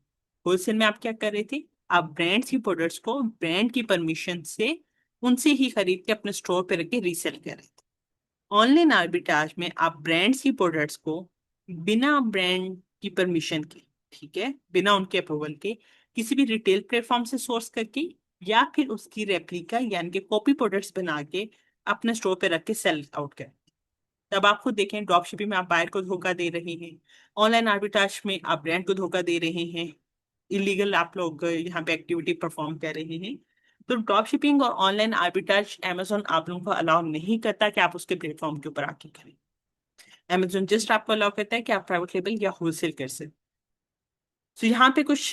होलसेल में आप क्या कर रहे थे, आप ब्रांड्स की प्रोडक्ट्स को ब्रांड की परमिशन से उनसे ही खरीद के अपने स्टोर पे रख के रीसेल कर रहे थे। ऑनलाइन आर्बिट्राज में आप ब्रांड्स की प्रोडक्ट्स को बिना ब्रांड की परमिशन के, ठीक है, बिना उनके अप्रूवल के, किसी भी रिटेल प्लेटफॉर्म से सोर्स करके या फिर उसकी रेप्लिका यानी कि कॉपी प्रोडक्ट्स बना के अपने स्टोर पे रख के सेल आउट करें। तब आप खुद देखें, ड्रॉप शिपिंग में आप बायर को धोखा दे रहे हैं, ऑनलाइन आर्बिट्राज में आप ब्रांड को धोखा दे रहे हैं, इलीगल आप लोग यहाँ पे एक्टिविटी परफॉर्म कर रहे हैं। तो ड्रॉप शिपिंग और ऑनलाइन आर्बिट्राज अमेजोन आप लोगों को अलाउ नहीं करता कि आप उसके प्लेटफॉर्म के ऊपर आके करें। अमेजोन जस्ट आपको अलाउ करता है कि आप प्राइवेट लेबल या होलसेल कर सकते। तो यहाँ पे कुछ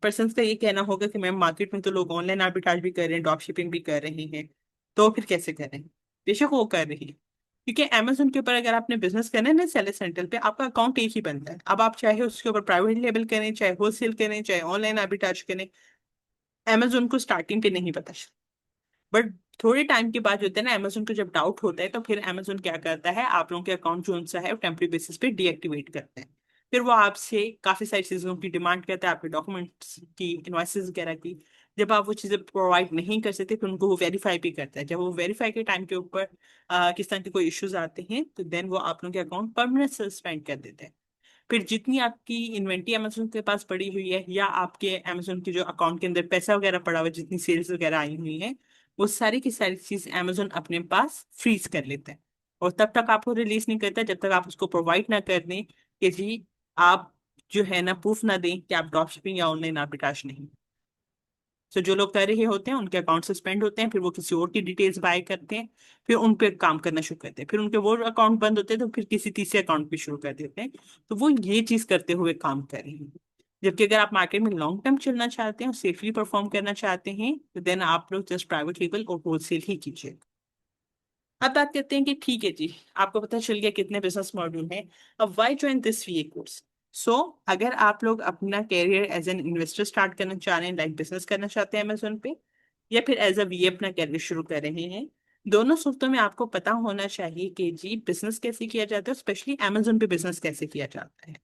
पर्सन का ये कहना होगा कि मैम मार्केट में तो लोग ऑनलाइन आर्बिट्राज भी कर रहे हैं, ड्रॉप शिपिंग भी कर रहे हैं, तो फिर कैसे करें? बेशक वो कर रही है, क्योंकि अमेजोन के ऊपर अगर आपने बिजनेस करना है ना सेलर सेंटर पे, आपका अकाउंट एक ही बनता है। अब आप चाहे उसके ऊपर प्राइवेट लेबल करें, चाहे होलसेल करें, चाहे ऑनलाइन आर्बिट्राज करें, अमेजोन को स्टार्टिंग पे नहीं पता। बट थोड़े टाइम के बाद जो होता है ना, अमेजोन को जब डाउट होता है तो फिर अमेजोन क्या करता है, आप लोगों के अकाउंट जो उनसा है वो टेम्परेरी बेसिस पे डीएक्टिवेट करते हैं। फिर वो आपसे काफी सारी चीजों की डिमांड करता है, आपके डॉक्यूमेंट्स की, इनवॉइसेस वगैरह की। जब आप वो चीजें प्रोवाइड नहीं कर सकते, फिर उनको वो वेरीफाई भी करता है। जब वो वेरीफाई के टाइम के ऊपर किस तरह के कोई इश्यूज आते हैं, तो देन वो आप लोगों के अकाउंट परमानेंट सस्पेंड कर देते हैं। फिर जितनी आपकी इन्वेंट्री अमेजोन के पास पड़ी हुई है, या आपके अमेजोन के जो अकाउंट के अंदर पैसा वगैरह पड़ा हुआ है, जितनी सेल्स वगैरह आई हुई है, वो सारी की सारी चीज अमेजोन अपने पास फ्रीज कर लेता है। और तब तक आपको रिलीज नहीं करता जब तक आप उसको प्रोवाइड ना कर दें कि जी आप जो है ना प्रूफ ना दें कि आप ड्रॉप शिपिंग या ऑनलाइन आर्बिट्राज नहीं। सो जो लोग कर रहे होते हैं उनके अकाउंट सस्पेंड होते हैं, फिर वो किसी और की डिटेल्स बाय करते हैं, फिर उन पे काम करना शुरू करते हैं, फिर उनके वो अकाउंट बंद होते हैं तो फिर किसी तीसरे अकाउंट पे शुरू कर देते हैं। तो वो ये चीज करते हुए काम कर रहे हैं। जबकि अगर आप मार्केट में लॉन्ग टर्म चलना चाहते हैं और सेफली परफॉर्म करना चाहते हैं तो देन आप लोग जस्ट प्राइवेट लेवल और होलसेल ही कीजिए। अब बात करते हैं कि ठीक है जी, आपको पता चल गया कितने बिजनेस मॉड्यूल हैं। अब why join this VA course? So अगर आप लोग अपना career as an investor start करना चाह रहे हैं, लाइक बिजनेस करना चाहते हैं अमेजोन पे, या फिर एज अ वीए अपना कैरियर शुरू कर रहे हैं, दोनों सूरतों में आपको पता होना चाहिए कि जी बिजनेस कैसे किया जाता है, स्पेशली अमेजोन पे बिजनेस कैसे किया जाता है,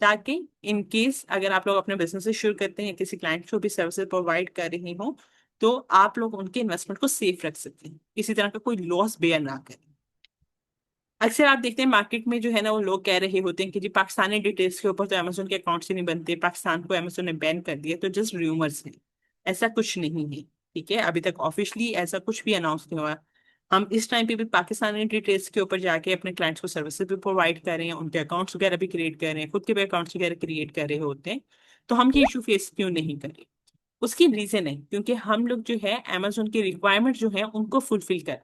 ताकि इन केस अगर आप लोग अपने बिजनेस शुरू करते हैं, किसी क्लाइंट को भी सर्विसेज प्रोवाइड कर रहे हो, तो आप लोग उनके इन्वेस्टमेंट को सेफ रख सकते हैं, इसी तरह का कोई लॉस बेयर ना करें। अक्सर आप देखते हैं मार्केट में जो है ना, वो लोग कह रहे होते हैं कि जी पाकिस्तानी डिटेल्स के ऊपर तो अमेजोन के अकाउंट्स ही नहीं बनते, पाकिस्तान को अमेजोन ने बैन कर दिया, तो जस्ट रूमर्स हैं। ऐसा कुछ नहीं है, ठीक है, अभी तक ऑफिशियली ऐसा कुछ भी अनाउंस नहीं हुआ। हम इस टाइम पे भी पाकिस्तानी डिटेल्स के ऊपर जाके अपने क्लाइंट्स को सर्विसेज भी प्रोवाइड कर रहे हैं, उनके अकाउंट्स वगैरह भी क्रिएट कर रहे हैं, खुद के भी अकाउंट्स वगैरह क्रिएट कर रहे होते हैं। तो हम ये इशू फेस क्यों नहीं करें? उसकी रीजन है क्योंकि हम लोग जो है अमेजोन की रिक्वायरमेंट जो है उनको फुलफिल कर।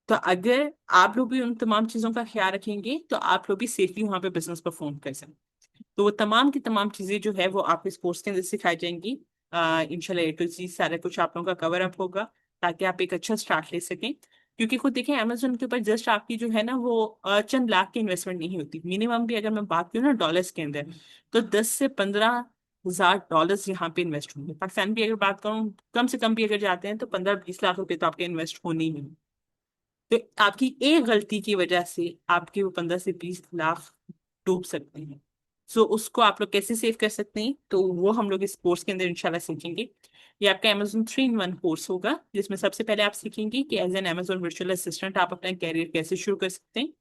तो अगर आप लोग भी उन तमाम चीजों का ख्याल रखेंगे तो आप लोग भी सेफली वहां पे बिजनेस परफॉर्म कर सकते हैं। तो वो तमाम की तमाम चीजें जो है वो आपको इस कोर्स के अंदर सिखाई जाएंगी। इंशाल्लाह ए टू जी सारा कुछ आप लोगों का कवर अप होगा, ताकि आप एक अच्छा स्टार्ट ले सकें। क्योंकि खुद देखें अमेजोन के ऊपर जस्ट आपकी जो है ना वो चंद लाख की इन्वेस्टमेंट नहीं होती, मिनिमम भी अगर मैं बात करूँ ना डॉलर्स के अंदर, तो 10 से 15 हजार डॉलर्स यहाँ पे इन्वेस्ट होंगे। पाकिस्तान भी अगर बात करूँ कम से कम भी अगर जाते हैं तो 15-20 लाख रुपए तो आपके इन्वेस्ट होने ही हैं। तो आपकी एक गलती की वजह से आपके वो 15 से 20 लाख डूब सकते हैं। सो उसको आप लोग कैसे सेव कर सकते हैं, तो वो हम लोग इस कोर्स के अंदर इंशाल्लाह सीखेंगे। ये आपका Amazon 3-in-1 कोर्स होगा, जिसमें सबसे पहले आप सीखेंगे कि as an Amazon virtual assistant आप अपना कैरियर कैसे शुरू कर सकते हैं।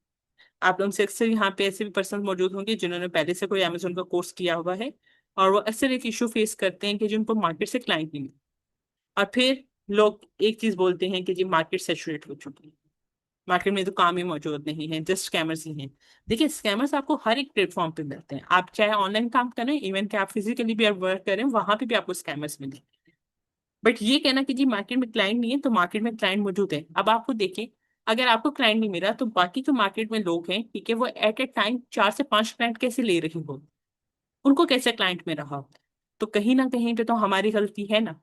आप लोग से अक्सर यहाँ पे ऐसे भी पर्सन मौजूद होंगे जिन्होंने पहले से कोई Amazon का कोर्स किया हुआ है, और वो अक्सर एक इशू फेस करते हैं कि जिनको मार्केट से क्लाइंट नहीं मिलते। और फिर लोग एक चीज बोलते हैं कि जी मार्केट सेचुरेट हो चुकी है, मार्केट में तो काम ही मौजूद नहीं है, जस्ट स्कैमर्स ही हैं। देखिए स्कैमर्स आपको हर एक प्लेटफॉर्म पे मिलते हैं, आप चाहे ऑनलाइन काम करें, इवन कि आप फिजिकली भी वर्क करें, वहां पे भी आपको स्कैमर्स मिलेंगे। बट ये कहना कि जी मार्केट में क्लाइंट नहीं है, तो मार्केट में क्लाइंट मौजूद है। अब आपको देखिए, अगर आपको क्लाइंट नहीं मिला तो बाकी जो मार्केट में लोग हैं, ठीक है, वो एट ए टाइम 4 से 5 क्लाइंट कैसे ले रहे हो, उनको कैसे क्लाइंट में रहा होता है? तो कहीं ना कहीं पे तो हमारी गलती है ना।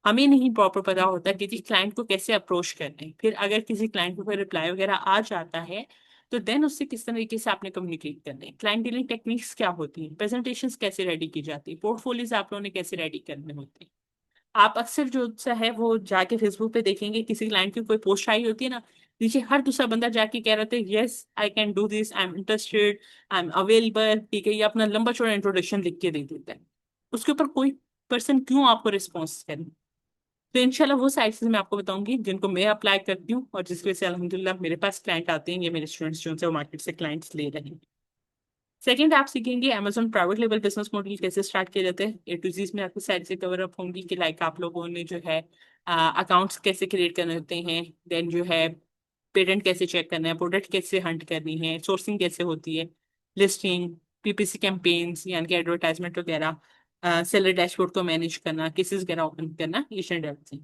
हमें नहीं प्रॉपर पता होता कि किसी क्लाइंट को कैसे अप्रोच करना है, फिर अगर किसी क्लाइंट को कोई रिप्लाई वगैरह आ जाता है तो देन उससे किस तरीके से आपने कम्युनिकेट करना है, क्लाइंट डीलिंग टेक्निक्स क्या होती हैं, प्रेजेंटेशंस कैसे रेडी की जाती है, पोर्टफोलियोज आप लोगों ने कैसे रेडी करने होते हैं। आप अक्सर जो सा है वो जाके फेसबुक पे देखेंगे, किसी क्लाइंट की कोई पोस्ट आई होती है ना, नीचे हर दूसरा बंदा जाके कह रहा था yes I can do this, I am interested, I am available, ठीक है, ये अपना लंबा चौड़ा इंट्रोडक्शन लिख के दे देता है। उसके ऊपर कोई पर्सन क्यों आपको रिस्पॉन्स करे? तो इंशाल्लाह वो सारी चीजें मैं आपको बताऊंगी जिनको मैं अप्लाई करती हूँ और जिसकी वजह से अल्हम्दुलिल्लाह मेरे पास क्लाइंट आते हैं, ये मेरे स्टूडेंट्स जो हैं वो मार्केट से क्लाइंट्स ले रहे हैं। सेकंड आप सीखेंगे Amazon private level business model कैसे स्टार्ट किया जाता है, ए टू जी में आपको सारी चीजें कवर अप होंगी कि लाइक आप लोगों ने जो है अकाउंट्स कैसे क्रिएट करने होते हैं, देन जो है पेटेंट कैसे चेक करना है, प्रोडक्ट कैसे हंट करनी है, सोर्सिंग कैसे होती है, लिस्टिंग, पीपीसी कैंपेन्स यानी कि एडवर्टाइजमेंट वगैरह, सेलर डैशबोर्ड को मैनेज करना, केसेस वगैरह ओपन करना, ईच एंड एवरीथिंग।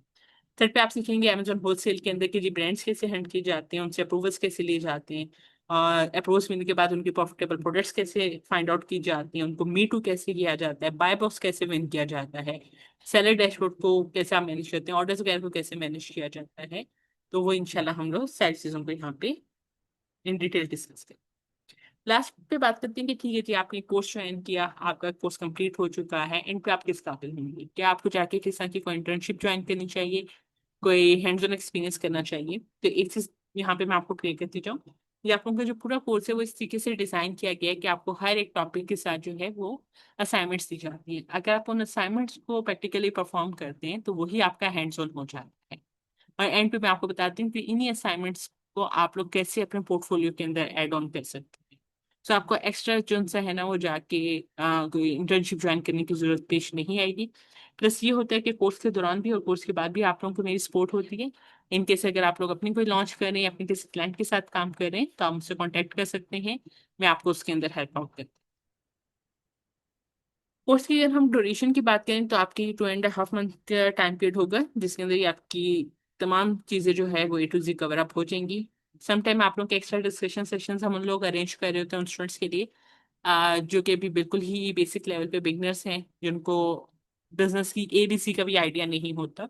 थर्ड पे आप सीखेंगे अमेजोन होलसेल के अंदर की जी ब्रांड्स कैसे हैंड किए जाते हैं, उनसे अप्रूवल्स कैसे लिए जाते हैं, और अप्रूवल्स मिलने के बाद उनकी प्रॉफिटेबल प्रोडक्ट्स कैसे फाइंड आउट की जाती हैं, उनको मी टू कैसे किया जाता है, बाय बॉक्स कैसे विन किया जाता है, सेलर डैशबोर्ड को कैसे आप मैनेज करते हैं, ऑर्डर्स वगैरह को कैसे मैनेज किया जाता है। तो वो इंशाल्लाह हम लोग सारी चीज़ों को यहाँ पे इन डिटेल डिस्कस करें। लास्ट पे बात करते हैं कि ठीक है जी आपने कोर्स ज्वाइन किया, आपका कोर्स कंप्लीट हो चुका है, एंड पे आप किस काबिल होंगे, क्या आपको जाके किस तरह की कोई इंटर्नशिप ज्वाइन करनी चाहिए, कोई हैंड्स ऑन एक्सपीरियंस करना चाहिए? तो एक चीज यहाँ पे मैं आपको क्लियर करती जाऊँ, ये आप लोगों का जो पूरा कोर्स है वो इस तरीके से डिजाइन किया गया है कि आपको हर एक टॉपिक के साथ जो है वो असाइनमेंट्स दी जाती है। अगर आप उन असाइनमेंट्स को प्रैक्टिकली परफॉर्म करते हैं तो वही आपका हैंड्स ऑन हो जाता है। और एंड पे मैं आपको बताती हूँ कि इन्हीं असाइनमेंट्स को आप लोग कैसे अपने पोर्टफोलियो के अंदर ऐड ऑन कर सकते हैं। तो आपको एक्स्ट्रा जो सा है ना वो जाके कोई इंटर्नशिप ज्वाइन करने की जरूरत पेश नहीं आएगी। प्लस ये होता है कि कोर्स के दौरान भी और कोर्स के बाद भी आप लोगों को मेरी सपोर्ट होती है। इनकेस अगर आप लोग अपनी कोई लॉन्च कर रहे हैं, अपने किसी क्लाइंट के साथ काम कर रहे हैं, तो आप मुझसे कॉन्टैक्ट कर सकते हैं, मैं आपको उसके अंदर हेल्प आउट करती हूँ। कोर्स की अगर हम ड्यूरेशन की बात करें तो आपकी 2.5 मंथ का टाइम पीरियड होगा, जिसके अंदर ये आपकी तमाम चीज़ें जो है वो A to Z cover up हो जाएंगी। समटाइम आप लोग के एक्स्ट्रा डिस्कशन सेशंस हम उन लोग अरेंज कर रहे होते हैं उन स्टूडेंट्स के लिए, जो कि अभी बिल्कुल ही बेसिक लेवल पे बिगनर्स हैं, जिनको बिजनेस की ABC का भी आइडिया नहीं होता।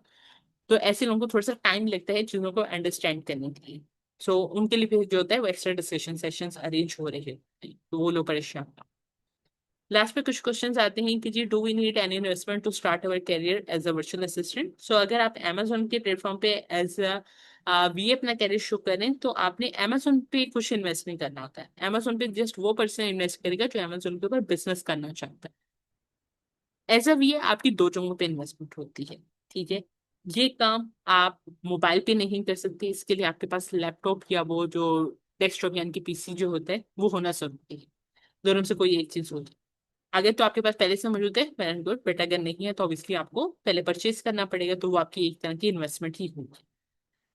तो ऐसे लोगों को थोड़ा सा टाइम लगता है चीज़ों को अंडरस्टैंड करने के लिए। सो उनके लिए फिर जो होता है वो एक्स्ट्रा डिस्कशन सेशंस अरेंज हो रहे हैं, तो वो लोग परेशान ना। लास्ट पे कुछ क्वेश्चंस आते हैं कि जी do we need any investment to start our career as a virtual assistant. So अगर आप Amazon के प्लेटफॉर्म पे एज वी अपना करियर शुरू करें तो आपने Amazon पे कुछ इन्वेस्ट नहीं करना होता है। Amazon पे जस्ट वो पर्सन इन्वेस्ट करेगा जो Amazon के ऊपर बिजनेस करना चाहता है। एज अ वी आपकी दो जगहों पे इन्वेस्टमेंट होती है, ठीक है। ये काम आप मोबाइल पे नहीं कर सकते, इसके लिए आपके पास लैपटॉप या वो जो डेस्कटॉप यानी कि PC जो होता है वो होना जरूरी है। दोनों में से कोई एक चीज होगी। अगर तो आपके पास पहले से मौजूद है वेल एंड गुड, बट अगर नहीं है तो ऑब्वियसली आपको पहले परचेज करना पड़ेगा, तो वो आपकी एक तरह की इन्वेस्टमेंट ही होगी।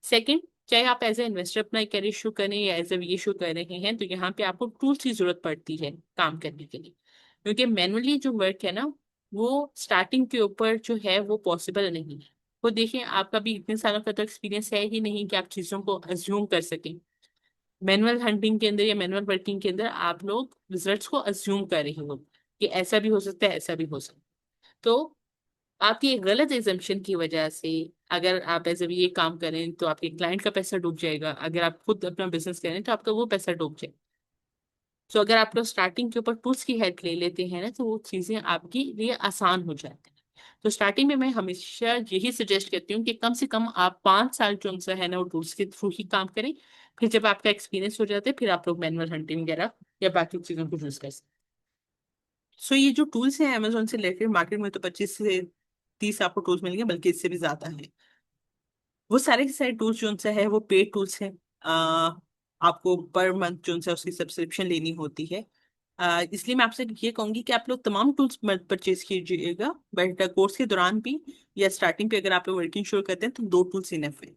सेकंड, चाहे आप एज ए इन्वेस्टर अपना करियर शुरू करें या एज ए वी शुरू कर रहे हैं, तो यहाँ पे आपको टूल्स की जरूरत पड़ती है काम करने के लिए, क्योंकि मैनुअली जो वर्क है ना वो स्टार्टिंग के ऊपर जो है वो पॉसिबल नहीं है। वो देखिए आपका भी इतने सालों का तो एक्सपीरियंस है ही नहीं कि आप चीज़ों को अज्यूम कर सकें। मैनुअल हंटिंग के अंदर या मैनुअल वर्किंग के अंदर आप लोग रिजल्ट्स को अज्यूम कर रहे हो कि ऐसा भी हो सकता है, ऐसा भी हो सकता है। तो आपकी एक गलत एजम्पशन की वजह से अगर आप ऐसे भी ये काम करें तो आपके क्लाइंट का पैसा डूब जाएगा, अगर आप खुद अपना बिजनेस करें तो आपका वो पैसा डूब जाएगा। तो अगर आप लोग स्टार्टिंग के ऊपर टूल्स की हेल्प ले लेते हैं ना तो वो चीज़ें आपके लिए आसान हो जाती हैं। तो स्टार्टिंग में मैं हमेशा यही सजेस्ट करती हूँ कि कम से कम आप 5 साल जो सा है ना वो टूल्स के थ्रू ही काम करें। फिर जब आपका एक्सपीरियंस हो जाता है फिर आप लोग मैनुअल हंटिंग वगैरह या बाकी चीज़ों को यूज कर सकते हैं। सो ये जो टूल्स हैं अमेजोन से लेकर मार्केट में तो 25 से 30 आपको टूल्स मिलेंगे, बल्कि इससे भी ज्यादा है। वो सारे के सारे टूल्स जो उनसे है वो पेड टूल्स हैं। आपको पर मंथ जो उनसे उसकी सब्सक्रिप्शन लेनी होती है। इसलिए मैं आपसे ये कहूंगी कि आप लोग तमाम टूल्स मत परचेज कीजिएगा, बट कोर्स के दौरान भी या स्टार्टिंग पे अगर आप लोग वर्किंग शुरू करते हैं तो दो टूल्स इनफ है।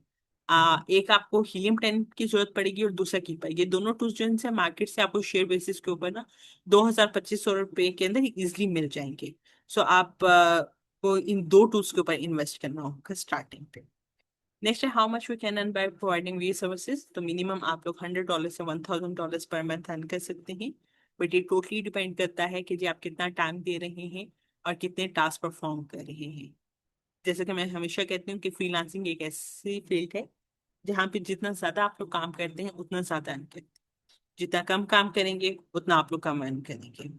एक आपको हीलियम 10 की जरूरत पड़ेगी और दूसरा कीपर। ये दोनों टूल्स जो इनसे मार्केट से आपको शेयर बेसिस के ऊपर ना 2,000-2,500 रुपए के अंदर इजिली मिल जाएंगे। सो आप को इन दो टूल्स के ऊपर इन्वेस्ट करना होगा स्टार्टिंग पे। नेक्स्ट है how much we can earn by providing we services. तो मिनिमम आप लोग $100 से $1,000 पर मंथ अर्न कर सकते हैं। बट ये टोटली डिपेंड करता है कि जी आप कितना टाइम दे रहे हैं और कितने टास्क परफॉर्म कर रहे हैं। जैसे कि मैं हमेशा कहती हूँ कि फ्रीलांसिंग एक ऐसी फील्ड है जहाँ पे जितना ज्यादा आप लोग काम करते हैं उतना ज्यादा अर्न करते हैं, जितना कम काम करेंगे उतना आप लोग कम अर्न करेंगे।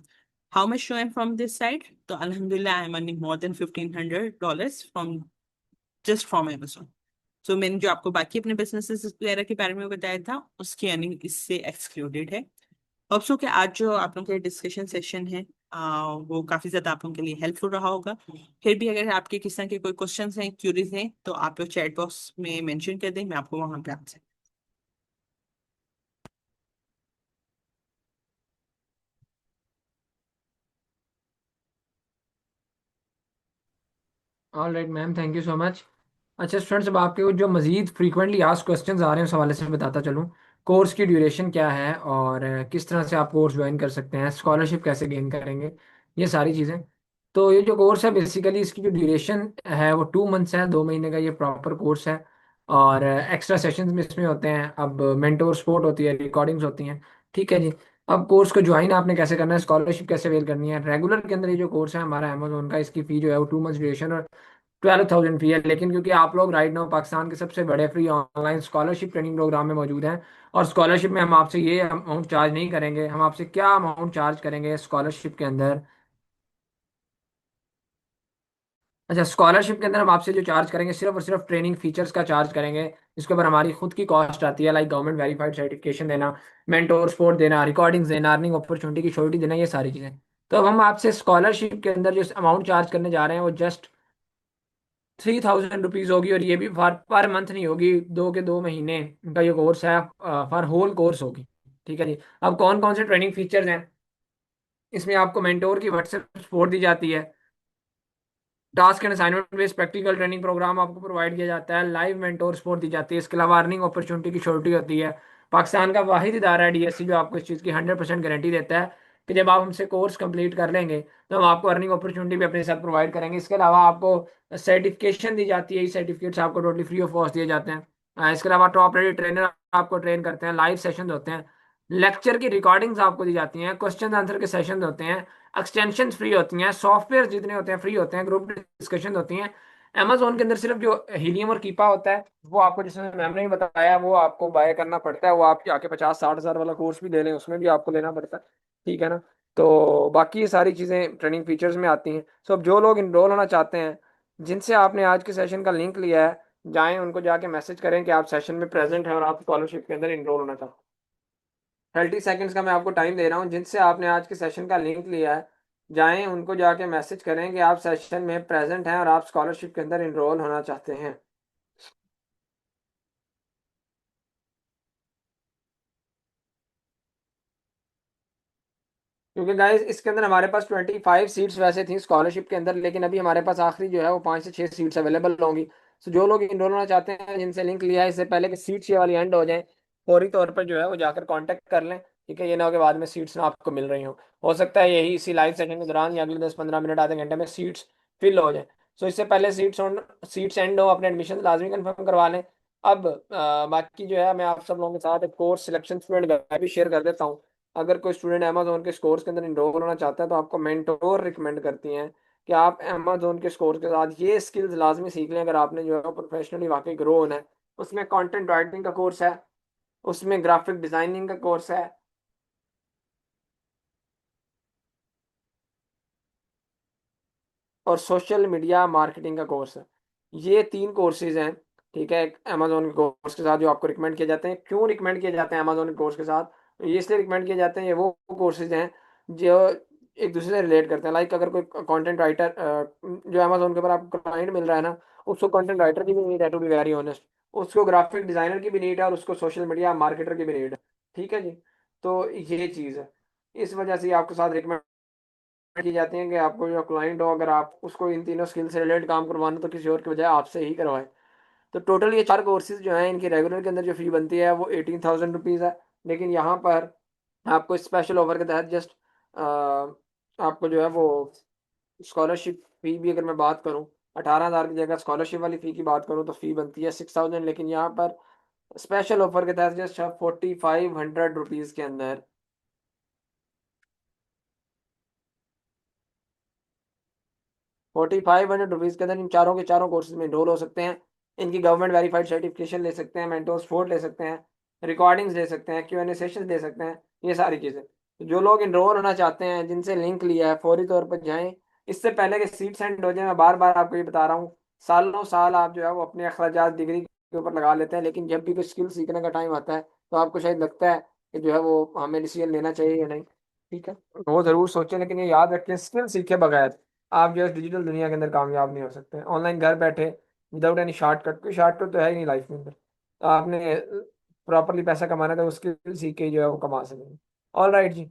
How much show am from this side. तो अल्हम्दुलिल्लाह I am earning more than $1,500 from just from Amazon। सो मैंने जो आपको बाकी अपने बिजनेसेस वगैरह के बारे में बताया था उसकी अर्निंग इससे एक्सक्लूडेड है। होप सो कि आज जो आप लोगों के डिस्कशन सेशन है वो काफी ज्यादा आप लोगों के लिए हेल्पफुल रहा होगा। फिर भी अगर आपके किसी तरह के कोई क्वेश्चंस हैं, क्यूरीज हैं, तो आप लोग चैट बॉक्स में मेंशन कर दें, मैं आपको वहां पे answer. All right ma'am, thank you so much. अच्छा स्टूडेंट्स, अब आपके जो मजीद फ्रीक्वेंटली आस्क क्वेश्चंस आ रहे हैं उस हवाले से मैं बताता चलूँ। कोर्स की ड्यूरेशन क्या है और किस तरह से आप कोर्स ज्वाइन कर सकते हैं, स्कॉलरशिप कैसे गेन करेंगे, ये सारी चीज़ें। तो ये जो कोर्स है बेसिकली इसकी जो ड्यूरेशन है वो 2 मंथ्स है, 2 महीने का ये प्रॉपर कोर्स है। और एक्स्ट्रा सेशंस में इसमें होते हैं, अब मेंटोर सपोर्ट होती है, रिकॉर्डिंग्स होती हैं। ठीक है जी। अब कोर्स को ज्वाइन आपने कैसे करना है, स्कॉलरशिप कैसे अवेल करनी है। रेगुलर के अंदर ये जो कोर्स है हमारा अमेजोन का, इसकी फी जो है वो 2 मंथ्स ड्यूरेशन और 12,000 फी है। लेकिन क्योंकि आप लोग राइट नाउ पाकिस्तान के सबसे बड़े free online scholarship training programme में मौजूद हैं, और स्कॉलरशिप में हम आपसे ये अमाउंट चार्ज नहीं करेंगे। हम आपसे क्या अमाउंट चार्ज करेंगे स्कॉलरशिप के अंदर। अच्छा, स्कॉलरशिप के अंदर हम आपसे जो चार्ज करेंगे सिर्फ और सिर्फ ट्रेनिंग फीचर्स का चार्ज करेंगे। इसके ऊपर हमारी खुद की कॉस्ट आती है, लाइक गवर्नमेंट वेरीफाइड सर्टिफिकेशन देना, मेंटोर सपोर्ट देना, रिकॉर्डिंग्स देना, अर्निंग अपॉर्चुनिटी की श्योरिटी देना, ये सारी चीज़ें। तो अब हम आपसे स्कॉलरशिप के अंदर जो अमाउंट चार्ज करने जा रहे हैं वो जस्ट 3,000 रुपीज़ होगी, और ये भी पर मंथ नहीं होगी, 2 के 2 महीने का ये कोर्स है, फॉर होल कोर्स होगी। ठीक है जी। अब कौन कौन से ट्रेनिंग फीचर्स हैं इसमें, आपको मेंटोर की व्हाट्सएप सपोर्ट दी जाती है, task and assignment based practical training programme आपको प्रोवाइड किया जाता है, लाइव मेंटोर सपोर्ट दी जाती है, इसके अलावा अर्निंग अपॉर्चुनिटी की श्योरिटी होती है। पाकिस्तान का वाहिद इदारा है DSC जो आपको इस चीज़ की 100% गारंटी देता है कि जब आप हमसे कोर्स कंप्लीट कर लेंगे तो हम आपको अर्निंग अपॉर्चुनिटी भी अपने साथ प्रोवाइड करेंगे। इसके अलावा आपको सर्टिफिकेशन दी जाती है, ये सर्टिफिकेट्स आपको टोटली फ्री ऑफ कॉस्ट दिए जाते हैं। इसके अलावा टॉप रेटेड ट्रेनर आपको ट्रेन करते हैं, लाइव सेशन होते हैं, लेक्चर की रिकॉर्डिंग्स आपको दी जाती हैं, क्वेश्चन आंसर के सेशन होते हैं, एक्सटेंशन फ्री होती हैं, सॉफ्टवेयर जितने होते हैं फ्री होते हैं, ग्रुप डिस्कशन होती हैं। अमेजोन के अंदर सिर्फ जो हीलियम और कीपा होता है वो आपको, जिसमें मैम ने बताया, वो आपको बाय करना पड़ता है। वो आप आके 50-60 हज़ार वाला कोर्स भी ले लें उसमें भी आपको लेना पड़ता है, ठीक है ना। तो बाकी ये सारी चीज़ें ट्रेनिंग फीचर्स में आती हैं। सो अब जो लोग इनरोल होना चाहते हैं, जिनसे आपने आज के सेशन का लिंक लिया है, जाएं उनको जाके मैसेज करें कि आप सेशन में प्रेजेंट हैं और आप स्कॉलरशिप के अंदर इनरोल होना चाहते हैं। 30 सेकेंड्स का मैं आपको टाइम दे रहा हूँ। जिनसे आपने आज के सेशन का लिंक लिया है, जाएं उनको जाके मैसेज करें कि आप सेशन में प्रेजेंट हैं और आप स्कॉलरशिप के अंदर इनरोल होना चाहते हैं। क्योंकि गाइस इसके अंदर हमारे पास 25 सीट्स वैसे थी स्कॉलरशिप के अंदर, लेकिन अभी हमारे पास आखिरी जो है वो 5 से 6 सीट्स अवेलेबल होंगी। तो जो लोग इनरोल होना चाहते हैं, जिनसे लिंक लिया है, इससे पहले कि सीट्स ये वाली एंड हो जाए, फौरी तौर पर जो है वो जाकर कांटेक्ट कर लें, ठीक है। ये ना हो कि बाद में सीट्स ना आपको मिल रही हो सकता है यही इसी लाइव सेशन के दौरान या अगले 10-15 मिनट आधे घंटे में सीट्स फिल हो जाए। सो इससे पहले सीट्स एंड हो, अपने एडमिशन लाजमी कंफर्म करवा लें। अब बाकी जो है मैं आप सब लोगों के साथ एक कोर्स सिलेक्शन स्टूडेंट गाइड भी शेयर कर देता हूँ। अगर कोई स्टूडेंट अमेजोन के कोर्स के अंदर इनरोल होना चाहता है तो आपको मेंटोर रिकमेंड करती हैं कि आप अमेजोन के कोर्स के साथ ये स्किल्स लाजमी सीख लें अगर आपने जो है प्रोफेशनली वाकई ग्रो होना है। उसमें कंटेंट राइटिंग का कोर्स है, उसमें ग्राफिक डिजाइनिंग का कोर्स है, और सोशल मीडिया मार्केटिंग का कोर्स है। ये 3 कोर्सेज हैं, ठीक है, अमेजोन के कोर्स के साथ जो आपको रिकमेंड किए जाते हैं। क्यों रिकमेंड किए जाते हैं अमेजोन के कोर्स के साथ? तो ये इसलिए रिकमेंड किए जाते हैं, ये वो कोर्सेज हैं जो एक दूसरे से रिलेट करते हैं। लाइक अगर कोई कंटेंट राइटर, जो अमेजोन के ऊपर आपको क्लाइंट मिल रहा है ना, उसको कंटेंट राइटर की भी नीड है, टू बी वेरी ऑनेस्ट। उसको ग्राफिक डिजाइनर की भी नीड है और उसको सोशल मीडिया मार्केटर की भी नीड है, ठीक है जी। तो ये चीज़ है, इस वजह से आपके साथ रिकमेंड की जाती हैं कि आपको जो क्लाइंट हो, अगर आप उसको इन तीनों स्किल से रिलेटेड काम करवाना तो किसी और की बजाय आपसे ही करवाए। तो टोटल ये 4 कोर्सेज जो हैं, इनकी रेगुलर के अंदर जो फी बनती है वो 18,000 रुपीज़ है। लेकिन यहाँ पर आपको स्पेशल ऑफर के तहत जस्ट आपको जो है वो स्कॉलरशिप फी भी, अगर मैं बात करूँ 18,000 की जगह स्कॉलरशिप वाली फ़ी की बात करूँ तो फ़ी बनती है 6,000। लेकिन यहाँ पर स्पेशल ऑफर के तहत जस्ट 4,500 रुपीज़ के अंदर 4,500 रुपीज़ के अंदर इन चारों के चारों कोर्सेज में enroll हो सकते हैं। इनकी गवर्नमेंट वेरीफाइड सर्टिफिकेशन ले सकते हैं, मेंटोर्स फोर्ट ले सकते हैं, रिकॉर्डिंग्स ले सकते हैं, Q&A सेशन दे सकते हैं, ये सारी चीज़ें। तो जो लोग इनरोल होना चाहते हैं, जिनसे लिंक लिया है, फौरी तौर पर जाएं। इससे पहले कि सीट सेंड हो जाए, मैं बार बार आपको ये बता रहा हूँ, सालों साल आप जो है वो अपने अखराजात डिग्री के ऊपर लगा लेते हैं, लेकिन जब भी कोई स्किल सीखने का टाइम आता है तो आपको शायद लगता है कि जो है वो हमें डिसीजन लेना चाहिए या नहीं, ठीक है। वो ज़रूर सोचें, लेकिन ये याद रखें, स्किल सीखे बगैर आप जो है डिजिटल दुनिया के अंदर कामयाब नहीं हो सकते। ऑनलाइन घर बैठे विदाउट एनी शॉर्टकट, कोई शॉर्टकट तो है ही नहीं लाइफ में अंदर। तो आपने प्रॉपरली पैसा कमाना है तो स्किल सीख के जो है वो कमा सकेंगे। ऑल राइट जी।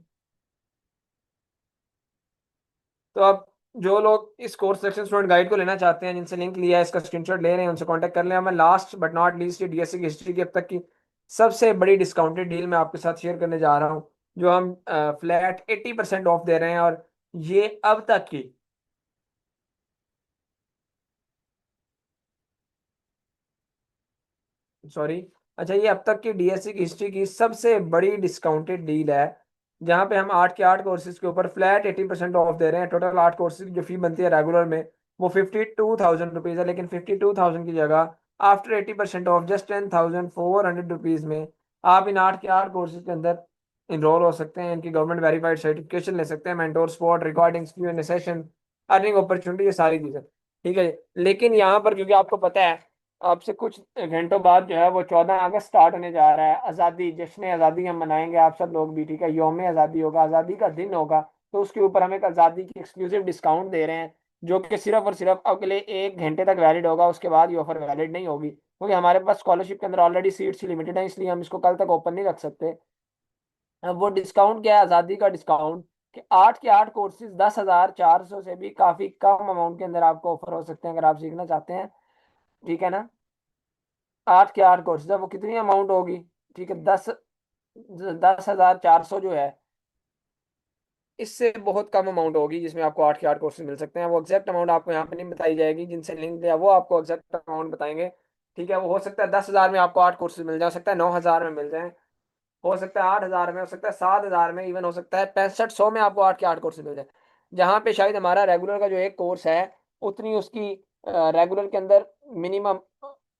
तो अब जो लोग इस कोर्स सिलेक्शन स्टूडेंट गाइड को लेना चाहते हैं, जिनसे लिंक लिया है, इसका स्क्रीनशॉट ले रहे हैं, उनसे कांटेक्ट कर लें। मैं लास्ट बट नॉट लीस्ट ये डीएससी की हिस्ट्री की अब तक की सबसे बड़ी डिस्काउंटेड डील मैं आपके साथ शेयर करने जा रहा हूँ, जो हम फ्लैट 80% ऑफ दे रहे हैं। और ये अब तक की, सॉरी, अच्छा, ये अब तक की डीएससी की हिस्ट्री की सबसे बड़ी डिस्काउंटेड डील है, जहां पे हम 8 के 8 कोर्सेज के ऊपर फ्लैट 80% ऑफ दे रहे हैं। टोटल 8 कोर्सेज की जो फी बनती है रेगुलर में वो 52,000 रुपीज़ है, लेकिन 52,000 की जगह आफ्टर 80% ऑफ जस्ट 10,400 रुपीज़ में आप इन 8 के 8 कोर्सेज के अंदर इनरोल हो सकते हैं। इनकी गवर्नमेंट वेरीफाइड सर्टिफिकेशन ले सकते हैं, mentor spot, recordings, Q&A session, earning opportunity, ये सारी चीज़ें, ठीक है। लेकिन यहाँ पर क्योंकि आपको पता है आपसे कुछ घंटों बाद जो है वो 14 अगस्त स्टार्ट होने जा रहा है, आज़ादी, जश्न आज़ादी हम मनाएंगे आप सब लोग भी, ठीक है। यौम आज़ादी होगा, आज़ादी का दिन होगा, तो उसके ऊपर हम एक आज़ादी की एक्सक्लूसिव डिस्काउंट दे रहे हैं, जो कि सिर्फ और सिर्फ अगले 1 घंटे तक वैलिड होगा। उसके बाद ये ऑफर वैलिड नहीं होगी, क्योंकि हमारे पास स्कॉलरशिप के अंदर ऑलरेडी सीट्स लिमिटेड है, इसलिए हम इसको कल तक ओपन नहीं रख सकते। अब वो डिस्काउंट क्या है, आज़ादी का डिस्काउंट, कि 8 के 8 कोर्सेज 10,400 से भी काफ़ी कम अमाउंट के अंदर आपको ऑफर हो सकते हैं अगर आप सीखना चाहते हैं, ठीक है ना। 8 के 8 कोर्सेज है, वो कितनी अमाउंट होगी, ठीक है, 10,400 जो है, इससे बहुत कम अमाउंट होगी जिसमें आपको 8 के 8 कोर्सेज मिल सकते हैं। वो एग्जैक्ट अमाउंट आपको यहाँ पे नहीं बताई जाएगी, जिनसे लिंक लिया वो आपको एग्जैक्ट अमाउंट बताएंगे। ठीक है, वो हो सकता है 10,000 में आपको 8 कोर्सेज मिल जाए, हो सकता है 9,000 में मिल जाए, हो सकता है 8,000 में, हो सकता है 7,000 में, इवन हो सकता है 6500 में आपको 8 के 8 कोर्सेज मिल जाए। जहाँ पे शायद हमारा रेगुलर का जो एक कोर्स है उतनी उसकी रेगुलर के अंदर मिनिमम,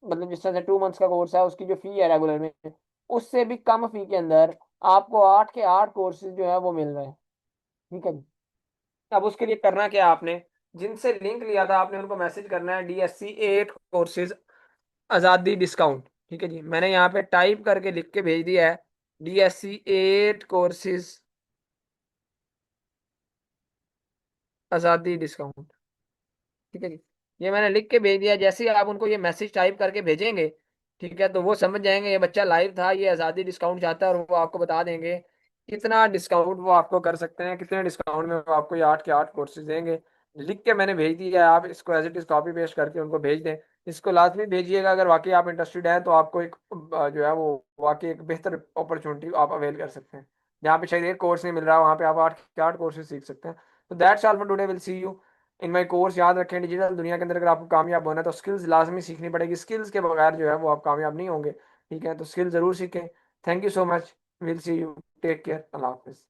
मतलब जिस तरह से 2 मंथ्स का कोर्स है उसकी जो फी है रेगुलर में, उससे भी कम फी के अंदर आपको 8 के 8 कोर्सेज जो है वो मिल रहे हैं। ठीक है जी। अब उसके लिए करना क्या है आपने, जिनसे लिंक लिया था आपने उनको मैसेज करना है DSC 8 कोर्सेज आज़ादी डिस्काउंट। ठीक है जी, मैंने यहाँ पे टाइप करके लिख के भेज दिया है DSC 8 कोर्सेज आज़ादी डिस्काउंट। ठीक है जी, ये मैंने लिख के भेज दिया। जैसे ही आप उनको ये मैसेज टाइप करके भेजेंगे, ठीक है, तो वो समझ जाएंगे ये बच्चा लाइव था, ये आज़ादी डिस्काउंट चाहता है, और वो आपको बता देंगे कितना डिस्काउंट वो आपको कर सकते हैं, कितने डिस्काउंट में वो आपको ये 8 के 8 कोर्सेज देंगे। लिख के मैंने भेज दिया है, आप इसको as it is copy paste करके उनको भेज दें। इसको लाजमी भेजिएगा, अगर वाकई आप इंटरेस्टेड हैं तो आपको एक जो है वो वाकई एक बेहतर अपॉर्चुनिटी आप अवेल कर सकते हैं। जहाँ पे शायद एक कोर्स नहीं मिल रहा है वहाँ पे आप 8 के 8 कोर्सेज सीख सकते हैं। तो that's all for today, will see you in my course. याद रखें, डिजिटल दुनिया के अंदर अगर आपको कामयाब होना है तो स्किल्स लाजमी सीखनी पड़ेगी, स्किल्स के बगैर जो है वो आप कामयाब नहीं होंगे। ठीक है, तो स्किल जरूर सीखें। Thank you so much, will see you, take care, अल्लाह हाफिज।